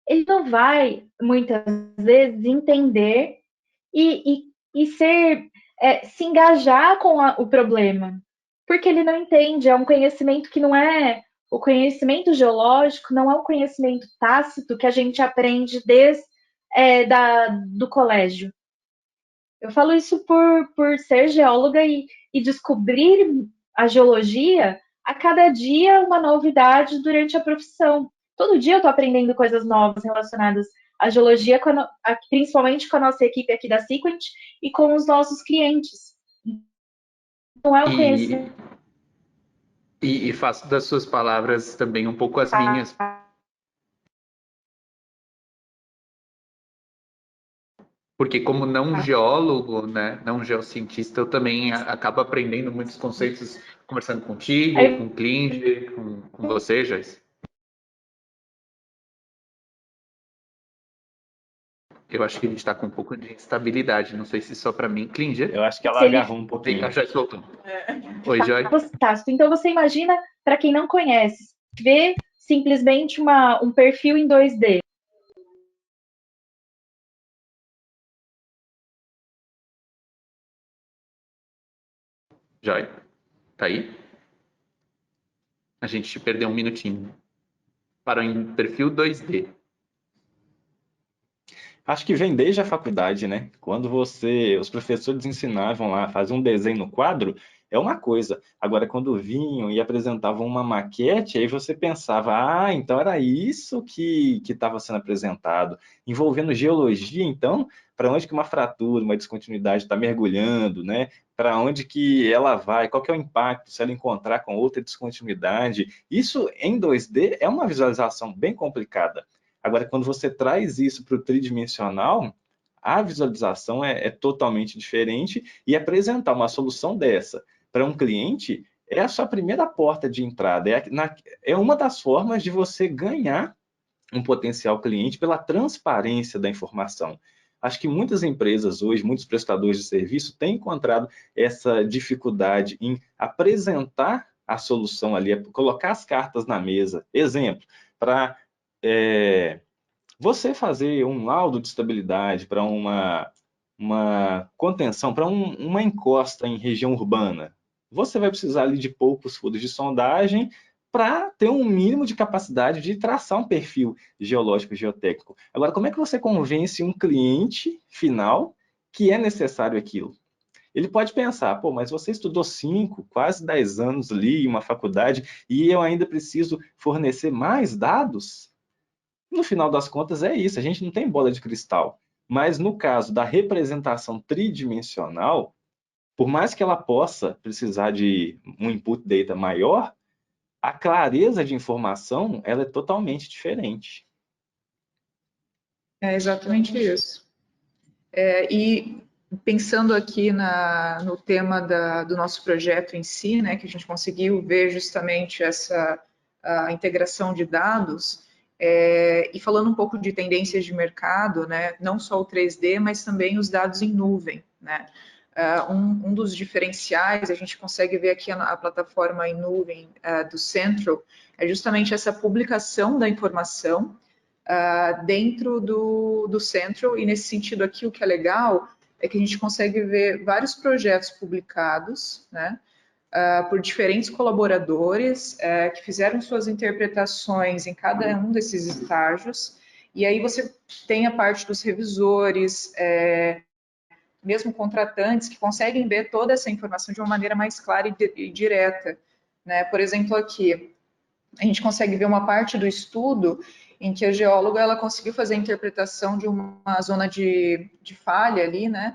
Ele não vai, muitas vezes, entender e se engajar com o problema, porque ele não entende, é um conhecimento que não é, o conhecimento geológico não é um conhecimento tácito que a gente aprende desde do colégio. Eu falo isso por ser geóloga e descobrir a geologia a cada dia uma novidade durante a profissão. Todo dia eu estou aprendendo coisas novas relacionadas à geologia, principalmente com a nossa equipe aqui da Sequent e com os nossos clientes. Não é um conhecimento. E faço das suas palavras também um pouco as minhas. Porque como não geólogo, né, não geocientista, eu também acabo aprendendo muitos conceitos conversando contigo, com o Klinger, com você, Joyce. Eu acho que a gente está com um pouco de instabilidade. Não sei se só para mim, Klinger. Eu acho que ela agarrou um pouquinho. A Joyce voltou. Oi, Joy. Então você imagina, para quem não conhece, ver simplesmente um perfil em 2D. Joy, tá aí? A gente perdeu um minutinho. Parou em perfil 2D. Acho que vem desde a faculdade, né? Quando os professores ensinavam lá, faziam um desenho no quadro, é uma coisa. Agora, quando vinham e apresentavam uma maquete, aí você pensava, então era isso que estava sendo apresentado. Envolvendo geologia, então, para onde que uma fratura, uma descontinuidade está mergulhando, né? Para onde que ela vai, qual que é o impacto se ela encontrar com outra descontinuidade. Isso em 2D é uma visualização bem complicada. Agora, quando você traz isso para o tridimensional, a visualização é totalmente diferente e apresentar uma solução dessa para um cliente é a sua primeira porta de entrada. É uma das formas de você ganhar um potencial cliente pela transparência da informação. Acho que muitas empresas hoje, muitos prestadores de serviço têm encontrado essa dificuldade em apresentar a solução ali, colocar as cartas na mesa. Exemplo, para você fazer um laudo de estabilidade para uma contenção, para uma encosta em região urbana, você vai precisar ali de poucos furos de sondagem para ter um mínimo de capacidade de traçar um perfil geológico geotécnico. Agora, como é que você convence um cliente final que é necessário aquilo? Ele pode pensar, pô, mas você estudou 5, quase 10 anos ali em uma faculdade e eu ainda preciso fornecer mais dados? No final das contas, é isso. A gente não tem bola de cristal. Mas no caso da representação tridimensional, por mais que ela possa precisar de um input data maior, a clareza de informação ela é totalmente diferente. É exatamente isso. E pensando aqui no tema do nosso projeto em si, né, que a gente conseguiu ver justamente a integração de dados, e falando um pouco de tendências de mercado, né, não só o 3D, mas também os dados em nuvem, né? Um dos diferenciais, a gente consegue ver aqui a plataforma em nuvem do Central, é justamente essa publicação da informação dentro do Central, e nesse sentido aqui o que é legal é que a gente consegue ver vários projetos publicados, né, por diferentes colaboradores que fizeram suas interpretações em cada um desses estágios, e aí você tem a parte dos revisores, mesmo contratantes, que conseguem ver toda essa informação de uma maneira mais clara e direta, né? Por exemplo, aqui, a gente consegue ver uma parte do estudo em que a geóloga ela conseguiu fazer a interpretação de uma zona de falha ali, né,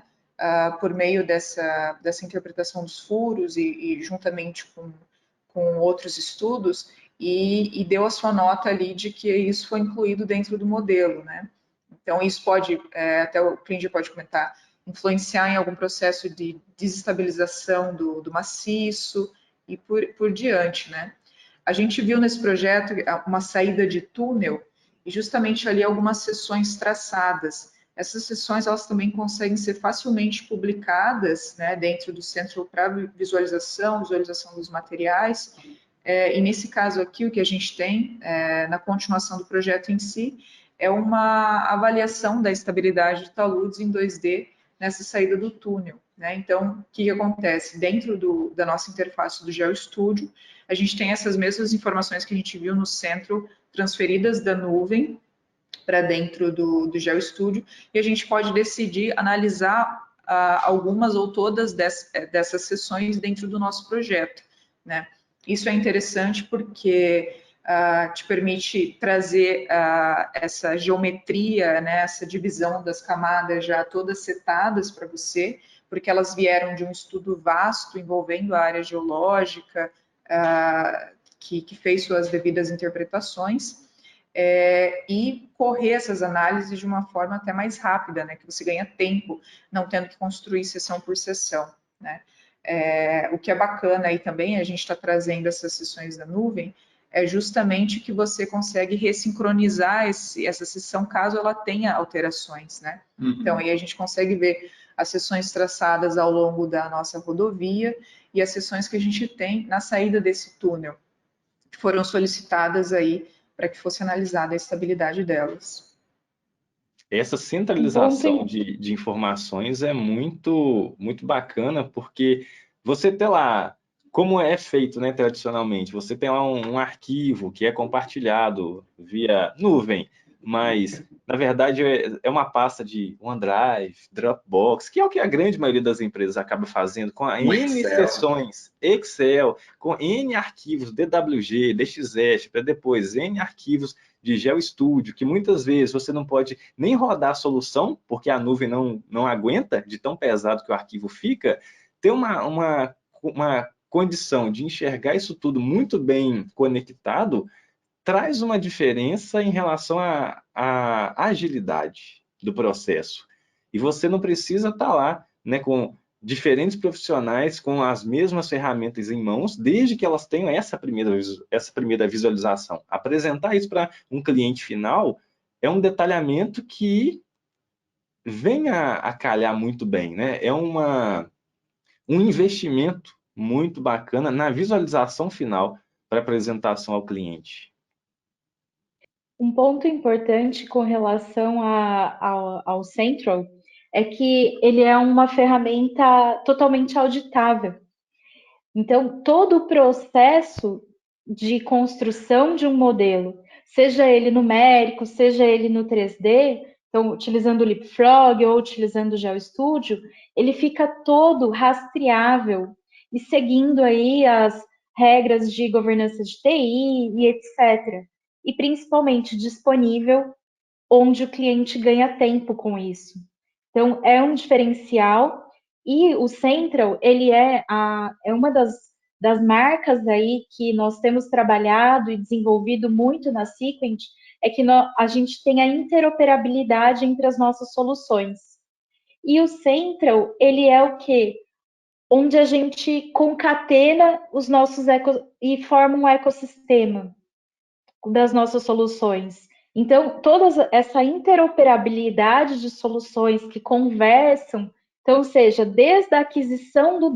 por meio dessa interpretação dos furos e juntamente com outros estudos, e deu a sua nota ali de que isso foi incluído dentro do modelo, né? Então, isso pode, até o Klinger pode comentar, influenciar em algum processo de desestabilização do maciço e por diante, né? A gente viu nesse projeto uma saída de túnel e justamente ali algumas seções traçadas. Essas seções, elas também conseguem ser facilmente publicadas, né, dentro do centro para visualização dos materiais. E nesse caso aqui, o que a gente tem, na continuação do projeto em si, é uma avaliação da estabilidade de taludes em 2D nessa saída do túnel, né? Então, o que acontece? Dentro da nossa interface do GeoStudio, a gente tem essas mesmas informações que a gente viu no centro, transferidas da nuvem para dentro do GeoStudio, e a gente pode decidir analisar algumas ou todas dessas sessões dentro do nosso projeto, né? Isso é interessante porque te permite trazer essa geometria, né, essa divisão das camadas já todas setadas para você, porque elas vieram de um estudo vasto envolvendo a área geológica, que fez suas devidas interpretações, e correr essas análises de uma forma até mais rápida, né, que você ganha tempo, não tendo que construir sessão por sessão, né. O que é bacana aí também, a gente está trazendo essas sessões da nuvem, é justamente que você consegue ressincronizar essa sessão caso ela tenha alterações, né? Uhum. Então, aí a gente consegue ver as sessões traçadas ao longo da nossa rodovia e as sessões que a gente tem na saída desse túnel, que foram solicitadas aí para que fosse analisada a estabilidade delas. Essa centralização de informações é muito bacana, porque você tem lá, como é feito, né, tradicionalmente, você tem lá um arquivo que é compartilhado via nuvem, mas, na verdade, é uma pasta de OneDrive, Dropbox, que é o que a grande maioria das empresas acaba fazendo, com N sessões, Excel, com N arquivos, DWG, DXF, para depois N arquivos de GeoStudio, que muitas vezes você não pode nem rodar a solução, porque a nuvem não aguenta, de tão pesado que o arquivo fica, ter uma condição de enxergar isso tudo muito bem conectado, traz uma diferença em relação à agilidade do processo. E você não precisa estar lá, né, com diferentes profissionais com as mesmas ferramentas em mãos, desde que elas tenham essa primeira visualização. Apresentar isso para um cliente final é um detalhamento que vem a calhar muito bem, né? É um investimento muito bacana na visualização final para apresentação ao cliente. Um ponto importante com relação ao Central é que ele é uma ferramenta totalmente auditável. Então, todo o processo de construção de um modelo, seja ele numérico, seja ele no 3D, então utilizando o Leapfrog ou utilizando o GeoStudio, ele fica todo rastreável e seguindo aí as regras de governança de TI e etc. E principalmente disponível onde o cliente ganha tempo com isso. Então, é um diferencial. E o Central, ele é uma das marcas aí que nós temos trabalhado e desenvolvido muito na Sequent, é que a gente tem a interoperabilidade entre as nossas soluções. E o Central, ele é o quê? Onde a gente concatena os nossos e forma um ecossistema das nossas soluções. Então, toda essa interoperabilidade de soluções que conversam, então, seja desde a aquisição do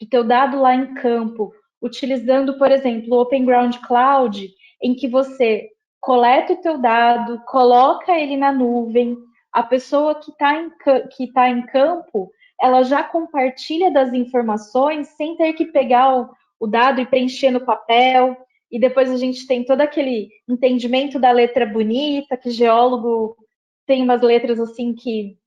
teu dado lá em campo, utilizando, por exemplo, o Open Ground Cloud, em que você coleta o teu dado, coloca ele na nuvem, a pessoa que está em campo, ela já compartilha das informações sem ter que pegar o dado e preencher no papel, e depois a gente tem todo aquele entendimento da letra bonita, que geólogo tem umas letras assim que,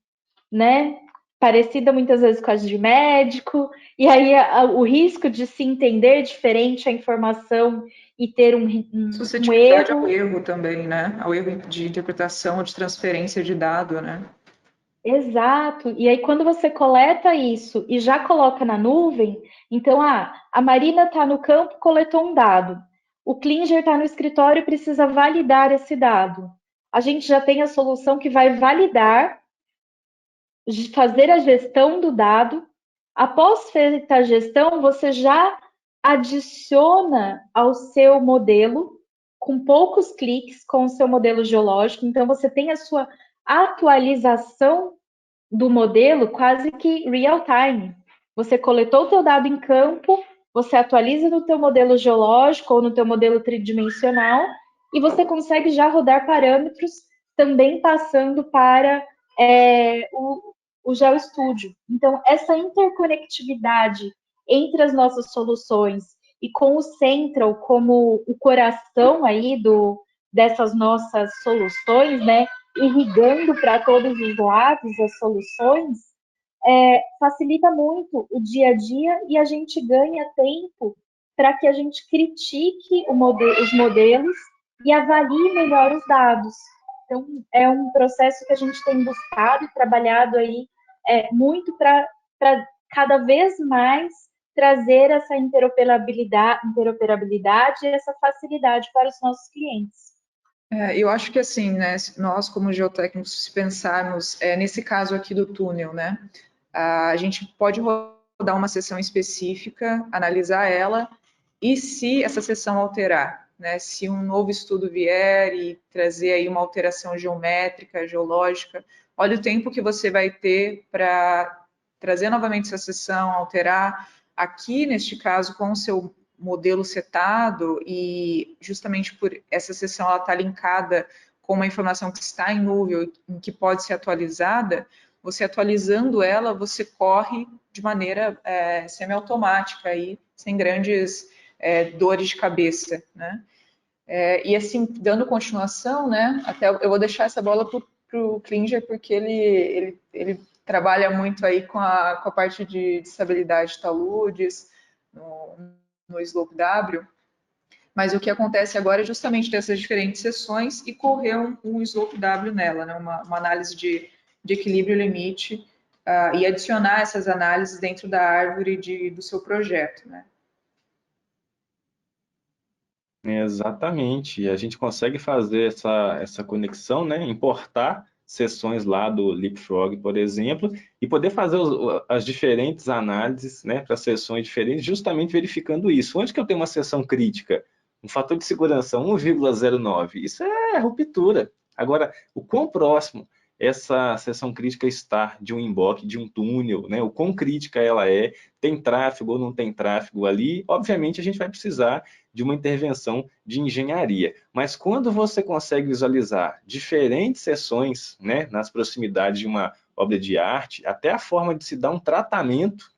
né, parecida muitas vezes com as de médico, e aí o risco de se entender diferente a informação e ter um suscetibilidade erro. ao erro também, né? Ao erro de interpretação ou de transferência de dado, né? Exato. E aí, quando você coleta isso e já coloca na nuvem, então, a Marina está no campo, coletou um dado. O Klinger está no escritório e precisa validar esse dado. A gente já tem a solução que vai validar, fazer a gestão do dado. Após feita a gestão, você já adiciona ao seu modelo, com poucos cliques, com o seu modelo geológico. Então, você tem a sua atualização do modelo quase que real time. Você coletou o teu dado em campo, você atualiza no teu modelo geológico ou no teu modelo tridimensional e você consegue já rodar parâmetros também passando para o GeoStudio. Então, essa interconectividade entre as nossas soluções e com o Central como o coração aí dessas nossas soluções, né? Irrigando para todos os lados as soluções, facilita muito o dia a dia e a gente ganha tempo para que a gente critique os modelos e avalie melhor os dados. Então, é um processo que a gente tem buscado e trabalhado aí muito para cada vez mais trazer essa interoperabilidade e essa facilidade para os nossos clientes. Eu acho que assim, né, nós como geotécnicos, se pensarmos nesse caso aqui do túnel, né, a gente pode rodar uma seção específica, analisar ela, e se essa seção alterar, né, se um novo estudo vier e trazer aí uma alteração geométrica, geológica, olha o tempo que você vai ter para trazer novamente essa seção, alterar. Aqui, neste caso, com o seu modelo setado e justamente por essa seção ela está linkada com uma informação que está em nuvem, em que pode ser atualizada, você atualizando ela, você corre de maneira semiautomática aí, sem grandes dores de cabeça, né? E assim, dando continuação, né? Até eu vou deixar essa bola para o Klinger, porque ele trabalha muito aí com a parte de estabilidade de taludes, no Slope W, mas o que acontece agora é justamente dessas diferentes seções e correr um Slope W nela, né? uma análise de equilíbrio limite e adicionar essas análises dentro da árvore do seu projeto, né? Exatamente. E a gente consegue fazer essa conexão, né? Importar sessões lá do Leapfrog, por exemplo, e poder fazer as diferentes análises, né, para sessões diferentes, justamente verificando isso. Onde que eu tenho uma sessão crítica? Um fator de segurança 1,09. Isso é ruptura. Agora, o quão próximo essa seção crítica está de um emboque, de um túnel, né? O quão crítica ela é, tem tráfego ou não tem tráfego ali? Obviamente, a gente vai precisar de uma intervenção de engenharia. Mas quando você consegue visualizar diferentes seções, né, nas proximidades de uma obra de arte, até a forma de se dar um tratamento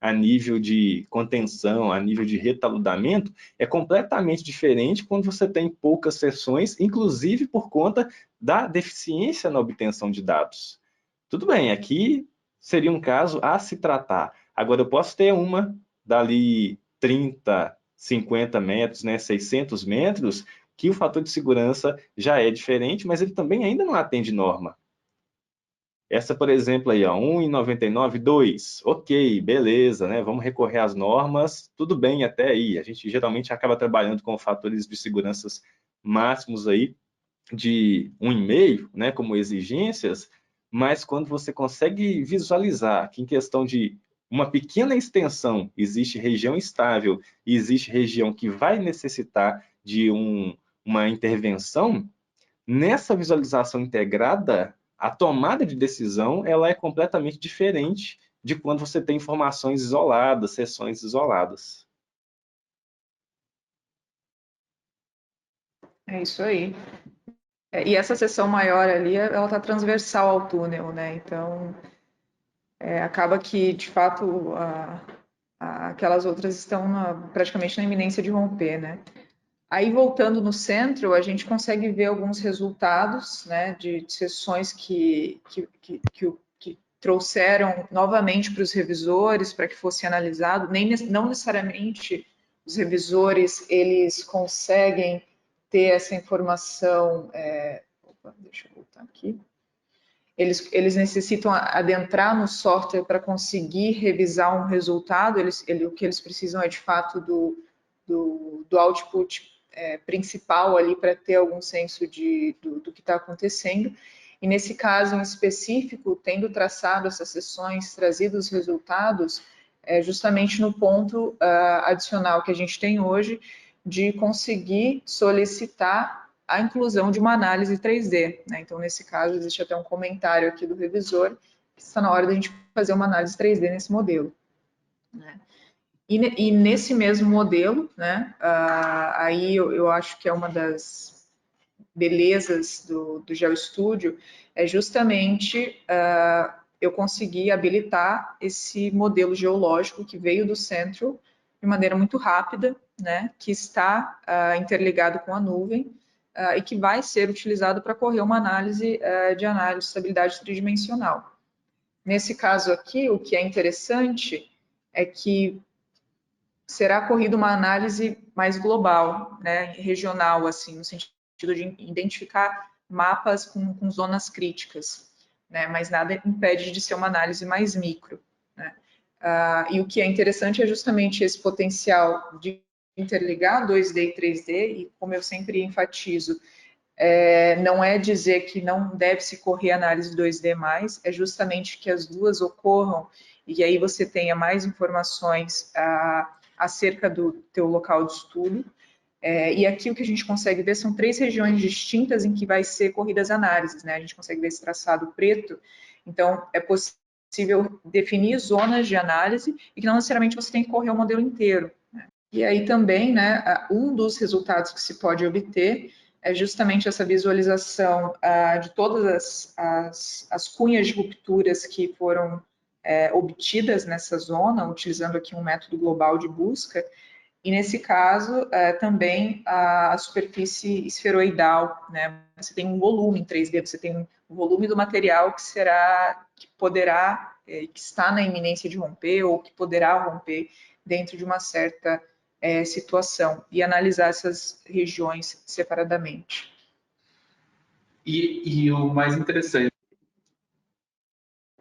a nível de contenção, a nível de retaludamento, é completamente diferente quando você tem poucas seções, inclusive por conta da deficiência na obtenção de dados. Tudo bem, aqui seria um caso a se tratar. Agora, eu posso ter uma dali 30, 50 metros, né, 600 metros, que o fator de segurança já é diferente, mas ele também ainda não atende norma. Essa, por exemplo, aí, ó, 1,99, 2. Ok, beleza, né? Vamos recorrer às normas, tudo bem até aí. A gente geralmente acaba trabalhando com fatores de segurança máximos aí de 1,5, né, como exigências, mas quando você consegue visualizar que em questão de uma pequena extensão existe região estável e existe região que vai necessitar de uma intervenção, nessa visualização integrada, a tomada de decisão ela é completamente diferente de quando você tem informações isoladas, seções isoladas. É isso aí. E essa seção maior ali, ela está transversal ao túnel, né? Então, acaba que, de fato, aquelas outras estão praticamente na iminência de romper, né? Aí, voltando no centro, a gente consegue ver alguns resultados, né, de sessões que trouxeram novamente para os revisores, para que fosse analisado. Não necessariamente os revisores, eles conseguem ter essa informação... Opa, deixa eu voltar aqui. eles necessitam adentrar no software para conseguir revisar um resultado, o que eles precisam é de fato do output principal ali para ter algum senso do que está acontecendo. E nesse caso em específico, tendo traçado essas sessões, trazido os resultados, justamente no ponto adicional que a gente tem hoje, de conseguir solicitar a inclusão de uma análise 3D. Né? Então, nesse caso, existe até um comentário aqui do revisor, que está na hora da gente fazer uma análise 3D nesse modelo. Né? E nesse mesmo modelo, né, aí eu acho que é uma das belezas do GeoStudio, é justamente eu conseguir habilitar esse modelo geológico que veio do Central de maneira muito rápida, né, que está interligado com a nuvem e que vai ser utilizado para correr uma análise de estabilidade tridimensional. Nesse caso aqui, o que é interessante é que será corrida uma análise mais global, né, regional, assim, no sentido de identificar mapas com zonas críticas, né, mas nada impede de ser uma análise mais micro. Né. E o que é interessante é justamente esse potencial de interligar 2D e 3D, e como eu sempre enfatizo, não é dizer que não deve se correr análise 2D mais, é justamente que as duas ocorram e aí você tenha mais informações acerca do teu local de estudo. E aqui o que a gente consegue ver são 3 regiões distintas em que vai ser corridas análises, né? A gente consegue ver esse traçado preto, então é possível definir zonas de análise e que não necessariamente você tem que correr o modelo inteiro. Né? E aí também, né, um dos resultados que se pode obter é justamente essa visualização de todas as cunhas de rupturas que foram obtidas nessa zona, utilizando aqui um método global de busca, e nesse caso também a superfície esferoidal, né? Você tem um volume em 3D, você tem um volume do material que poderá, que está na iminência de romper ou que poderá romper dentro de uma certa situação, e analisar essas regiões separadamente. E o mais interessante,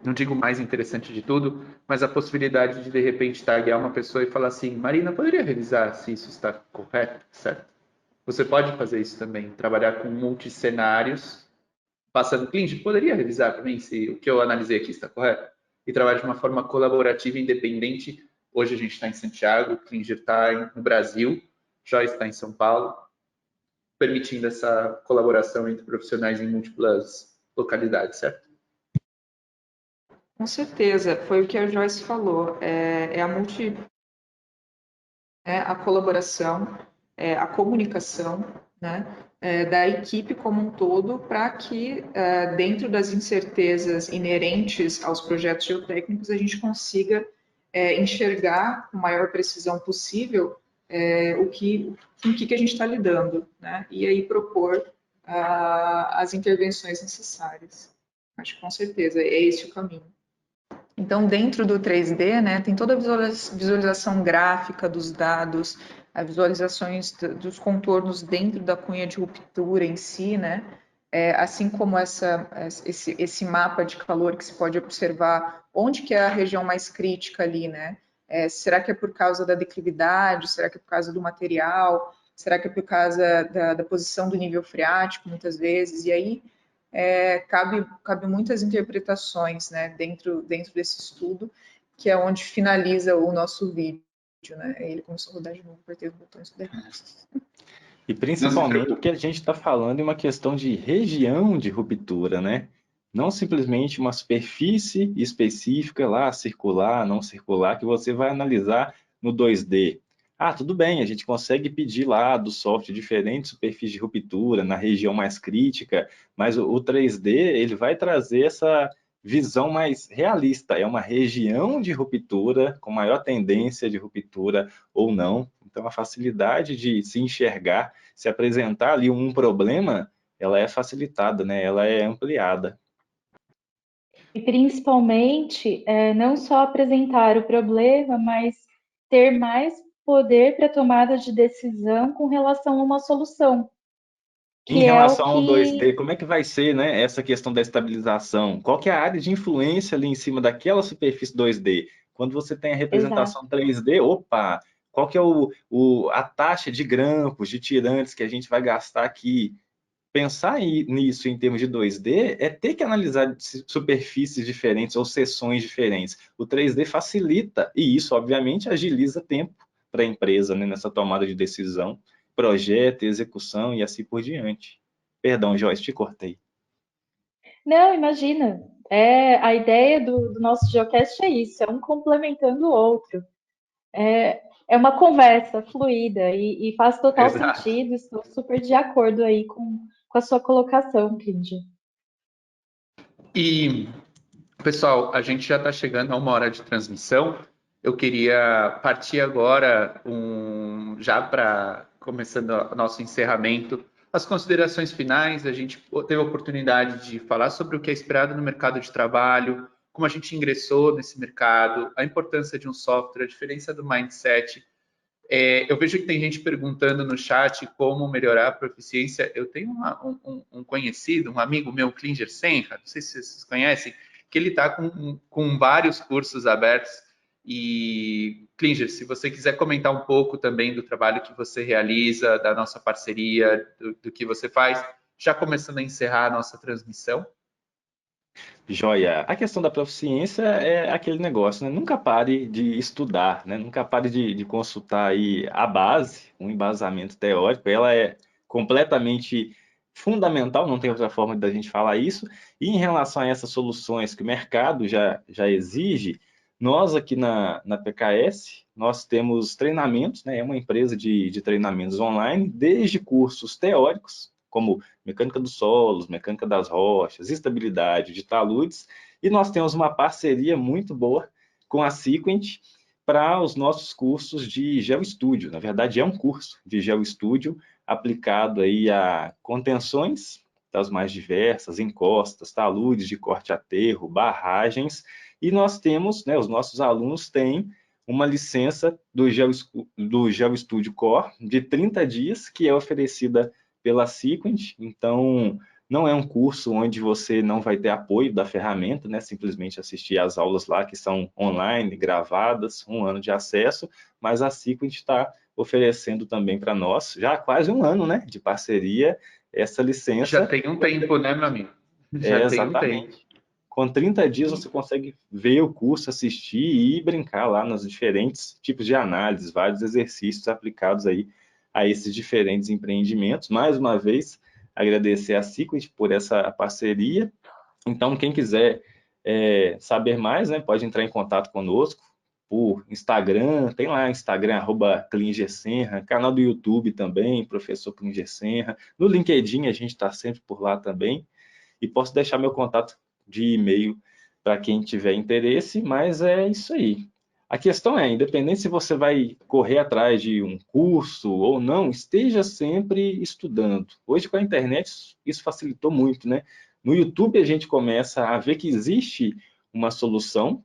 não digo mais interessante de tudo, mas a possibilidade de repente taguear uma pessoa e falar assim, Marina, poderia revisar se isso está correto, certo? Você pode fazer isso também, trabalhar com multicenários, passando, cliente, poderia revisar para mim se o que eu analisei aqui está correto? E trabalhar de uma forma colaborativa e independente. Hoje a gente está em Santiago, o Klinger está no Brasil, Joyce está em São Paulo, permitindo essa colaboração entre profissionais em múltiplas localidades, certo? Com certeza, foi o que a Joyce falou, a colaboração, a comunicação, né, da equipe como um todo, para que, dentro das incertezas inerentes aos projetos geotécnicos, a gente consiga enxergar com a maior precisão possível com o que a gente está lidando, né, e aí propor as intervenções necessárias. Acho que com certeza é esse o caminho. Então, dentro do 3D, né, tem toda a visualização gráfica dos dados, as visualizações dos contornos dentro da cunha de ruptura em si, né, assim como esse mapa de calor que se pode observar onde que é a região mais crítica ali, né? Será que é por causa da declividade? Será que é por causa do material? Será que é por causa da posição do nível freático, muitas vezes? E aí cabe muitas interpretações, né, dentro desse estudo, que é onde finaliza o nosso vídeo, né? Ele começou a rodar de novo, apertei os botões errados. E principalmente porque a gente está falando em uma questão de região de ruptura, né? Não simplesmente uma superfície específica lá, circular, não circular, que você vai analisar no 2D. Ah, tudo bem, a gente consegue pedir lá do software diferentes superfícies de ruptura na região mais crítica, mas o 3D ele vai trazer essa visão mais realista. É uma região de ruptura com maior tendência de ruptura ou não. Então, a facilidade de se enxergar, se apresentar ali um problema, ela é facilitada, né? Ela é ampliada. E principalmente, não só apresentar o problema, mas ter mais poder para tomada de decisão com relação a uma solução. Em que é o relação ao que. 2D, como é que vai ser, né, essa questão da estabilização? Qual que é a área de influência ali em cima daquela superfície 2D? Quando você tem a Exato. representação 3D, opa, qual que é a taxa de grampos, de tirantes que a gente vai gastar aqui? Pensar nisso em termos de 2D é ter que analisar superfícies diferentes ou seções diferentes. O 3D facilita, e isso, obviamente, agiliza tempo para a empresa, né, nessa tomada de decisão, projeto, execução e assim por diante. Perdão, Joyce, te cortei. Não, imagina. A ideia do nosso geocast é isso, é um complementando o outro. É uma conversa fluida e faz total Exato. sentido. Estou super de acordo aí com a sua colocação, Kindy. E, pessoal, a gente já está chegando a 1 hora de transmissão. Eu queria partir agora, já para começando o nosso encerramento, as considerações finais. A gente teve a oportunidade de falar sobre o que é esperado no mercado de trabalho, como a gente ingressou nesse mercado, a importância de um software, a diferença do mindset. Eu vejo que tem gente perguntando no chat como melhorar a proficiência. Eu tenho um conhecido, um amigo meu, Klinger Senra, não sei se vocês conhecem, que ele está com vários cursos abertos. E, Klinger, se você quiser comentar um pouco também do trabalho que você realiza, da nossa parceria, do que você faz, já começando a encerrar a nossa transmissão. Joia. A questão da proficiência é aquele negócio, né? Nunca pare de estudar, né? Nunca pare de consultar aí a base, um embasamento teórico. Ela é completamente fundamental, não tem outra forma da gente falar isso. E em relação a essas soluções que o mercado já exige, nós aqui na PKS, nós temos treinamentos, né? É uma empresa de treinamentos online, desde cursos teóricos, como mecânica dos solos, mecânica das rochas, estabilidade de taludes, e nós temos uma parceria muito boa com a Sequent para os nossos cursos de GeoStudio. Na verdade, é um curso de GeoStudio aplicado aí a contenções das mais diversas, encostas, taludes de corte aterro, barragens, e nós temos, né, os nossos alunos têm uma licença do GeoStudio Core de 30 dias, que é oferecida pela Sequent, então não é um curso onde você não vai ter apoio da ferramenta, né? Simplesmente assistir às aulas lá que são online, gravadas, 1 ano de acesso, mas a Sequent está oferecendo também para nós, já há quase 1 ano, né, de parceria, essa Já licença. tem um tempo, né, meu amigo? Já tem um tempo. Exatamente. Com 30 dias você consegue ver o curso, assistir e brincar lá nos diferentes tipos de análises, vários exercícios aplicados aí a esses diferentes empreendimentos. Mais uma vez, agradecer a Sequent por essa parceria. Então, quem quiser saber mais, né, pode entrar em contato conosco por Instagram, tem lá Instagram, @Klingersenra, canal do YouTube também, Professor Klinger Senra. No LinkedIn a gente está sempre por lá também. E posso deixar meu contato de e-mail para quem tiver interesse, mas é isso aí. A questão é, independente se você vai correr atrás de um curso ou não, esteja sempre estudando. Hoje com a internet isso facilitou muito, né? No YouTube a gente começa a ver que existe uma solução,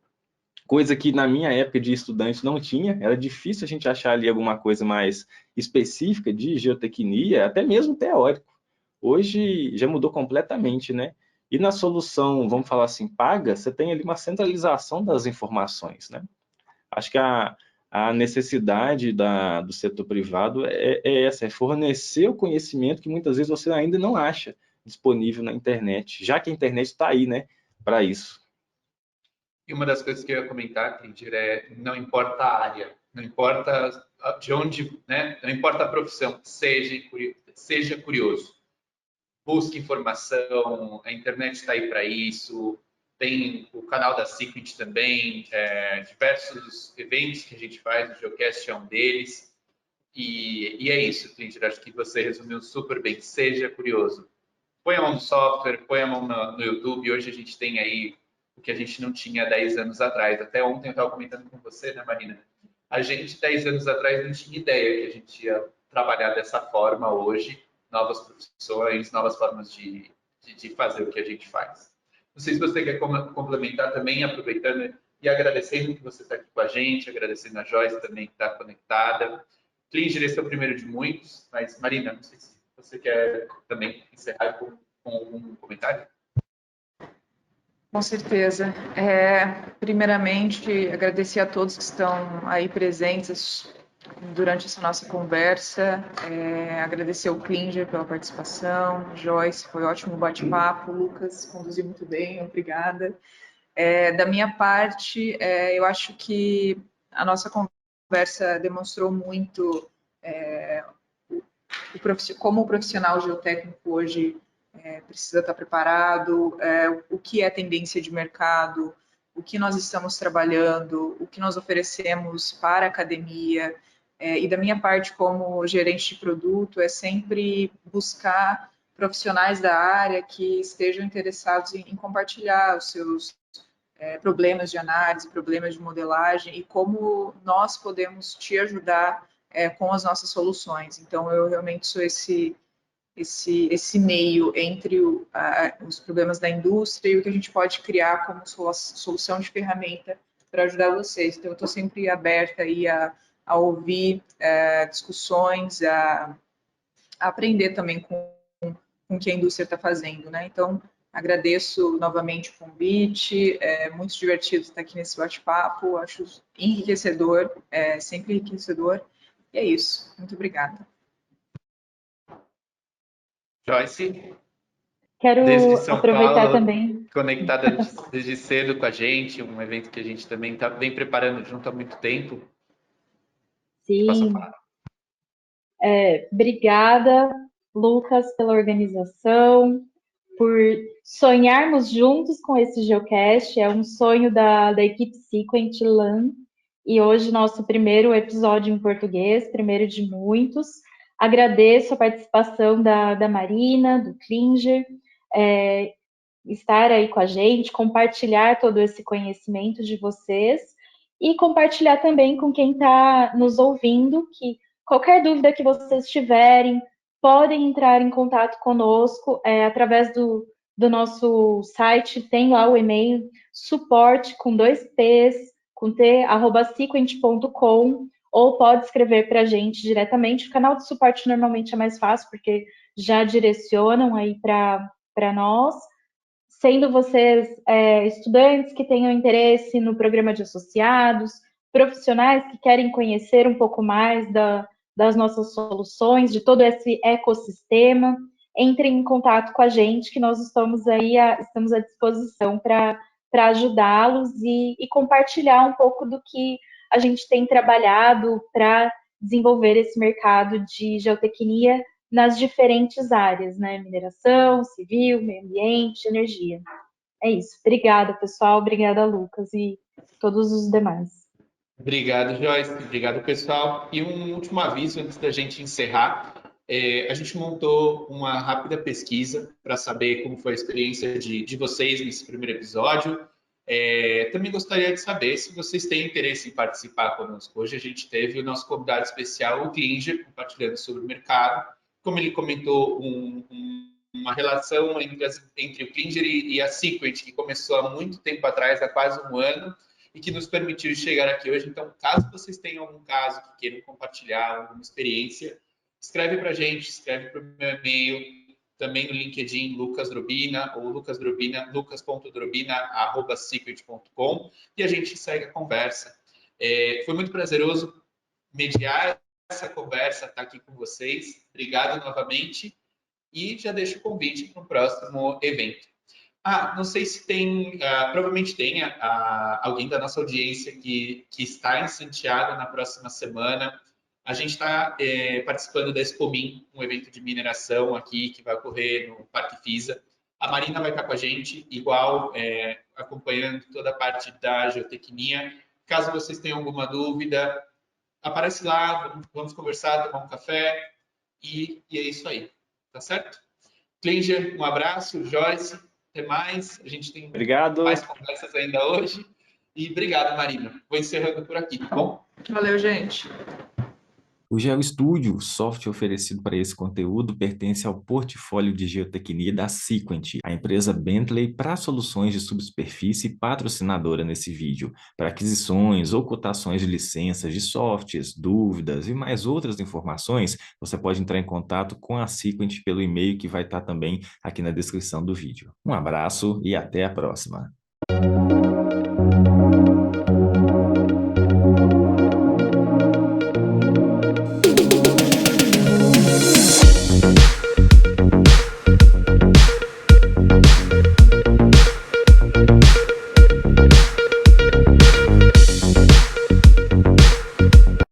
coisa que na minha época de estudante não tinha, era difícil a gente achar ali alguma coisa mais específica de geotecnia, até mesmo teórico. Hoje já mudou completamente, né? E na solução, vamos falar assim, paga, você tem ali uma centralização das informações, né? Acho que a necessidade do setor privado é essa, é fornecer o conhecimento que muitas vezes você ainda não acha disponível na internet, já que a internet está aí, né, para isso. E uma das coisas que eu ia comentar, Clindir, não importa a área, não importa de onde, né? Não importa a profissão, seja curioso. Busque informação, a internet está aí para isso, tem o canal da Secret também, diversos eventos que a gente faz, o Geocast é um deles. E é isso, Clindir, acho que você resumiu super bem. Seja curioso. Põe a mão no software, põe a mão no YouTube. Hoje a gente tem aí o que a gente não tinha 10 anos atrás. Até ontem eu estava comentando com você, né, Marina? A gente, 10 anos atrás, não tinha ideia que a gente ia trabalhar dessa forma hoje. Novas profissões, novas formas de fazer o que a gente faz. Não sei se você quer complementar também, aproveitando e agradecendo que você está aqui com a gente, agradecendo a Joyce também que está conectada. Klinger, esse é o primeiro de muitos, mas Marina, não sei se você quer também encerrar com algum comentário? Com certeza. Primeiramente, agradecer a todos que estão aí presentes durante essa nossa conversa. Agradecer ao Klinger pela participação, Joyce, foi ótimo bate-papo, Lucas conduziu muito bem, obrigada. Da minha parte, eu acho que a nossa conversa demonstrou muito como o profissional geotécnico hoje precisa estar preparado, o que é tendência de mercado, o que nós estamos trabalhando, o que nós oferecemos para a academia. E da minha parte, como gerente de produto, é sempre buscar profissionais da área que estejam interessados em compartilhar os seus problemas de análise, problemas de modelagem e como nós podemos te ajudar com as nossas soluções. Então, eu realmente sou esse meio entre os problemas da indústria e o que a gente pode criar como solução de ferramenta para ajudar vocês. Então, eu estou sempre aberta aí a ouvir discussões, a aprender também com o que a indústria está fazendo, né? Então, agradeço novamente o convite, é muito divertido estar aqui nesse bate-papo, acho enriquecedor, sempre enriquecedor, e é isso. Muito obrigada. Joyce, Quero desde São aproveitar Paulo, também. conectada desde cedo com a gente, um evento que a gente também vem preparando junto há muito tempo. Posso Sim, falar? obrigada, Lucas, pela organização, por sonharmos juntos com esse Geocast. É um sonho da equipe Sequent LAN. E hoje, nosso primeiro episódio em português, primeiro de muitos. Agradeço a participação da Marina, do Klinger, estar aí com a gente, compartilhar todo esse conhecimento de vocês e compartilhar também com quem está nos ouvindo, que qualquer dúvida que vocês tiverem, podem entrar em contato conosco através do nosso site, tem lá o e-mail suporte com 2 P's, com T, @sequent.com, ou pode escrever para a gente diretamente. O canal de suporte normalmente é mais fácil, porque já direcionam aí para nós. Sendo vocês estudantes que tenham interesse no programa de associados, profissionais que querem conhecer um pouco mais das nossas soluções, de todo esse ecossistema, entrem em contato com a gente, que nós estamos à disposição para ajudá-los e compartilhar um pouco do que a gente tem trabalhado para desenvolver esse mercado de geotecnia nas diferentes áreas, né? Mineração, civil, meio ambiente, energia. É isso. Obrigada, pessoal. Obrigada, Lucas, e todos os demais. Obrigado, Joyce. Obrigado, pessoal. E um último aviso antes da gente encerrar. A gente montou uma rápida pesquisa para saber como foi a experiência de vocês nesse primeiro episódio. Também gostaria de saber se vocês têm interesse em participar conosco. Hoje a gente teve o nosso convidado especial, o Klinger, compartilhando sobre o mercado. Como ele comentou, uma relação entre o Klinger e a Sequent, que começou há muito tempo atrás, há quase um ano, e que nos permitiu chegar aqui hoje. Então, caso vocês tenham algum caso que queiram compartilhar, alguma experiência, escreve para a gente, escreve para o meu e-mail, também no LinkedIn, Lucas Drobina, ou lucas.drobina@sequent.com, e a gente segue a conversa. Foi muito prazeroso mediar essa conversa, estar aqui com vocês. Obrigado novamente, e já deixo o convite para o próximo evento. Não sei se tem, provavelmente tem alguém da nossa audiência que está em Santiago na próxima semana. A gente está participando da Expomin, um evento de mineração aqui que vai ocorrer no Parque Fisa. A Marina vai estar com a gente, igual, acompanhando toda a parte da geotecnia. Caso vocês tenham alguma dúvida, aparece lá, vamos conversar, tomar um café, e é isso aí, tá certo? Klinger, um abraço. Joyce, até mais. A gente tem mais conversas ainda hoje. E obrigado, Marina. Vou encerrando por aqui, tá bom? Valeu, gente. O GeoStudio, o software oferecido para esse conteúdo, pertence ao portfólio de geotecnia da Sequent, a empresa Bentley para soluções de subsuperfície patrocinadora nesse vídeo. Para aquisições ou cotações de licenças de softwares, dúvidas e mais outras informações, você pode entrar em contato com a Sequent pelo e-mail que vai estar também aqui na descrição do vídeo. Um abraço e até a próxima!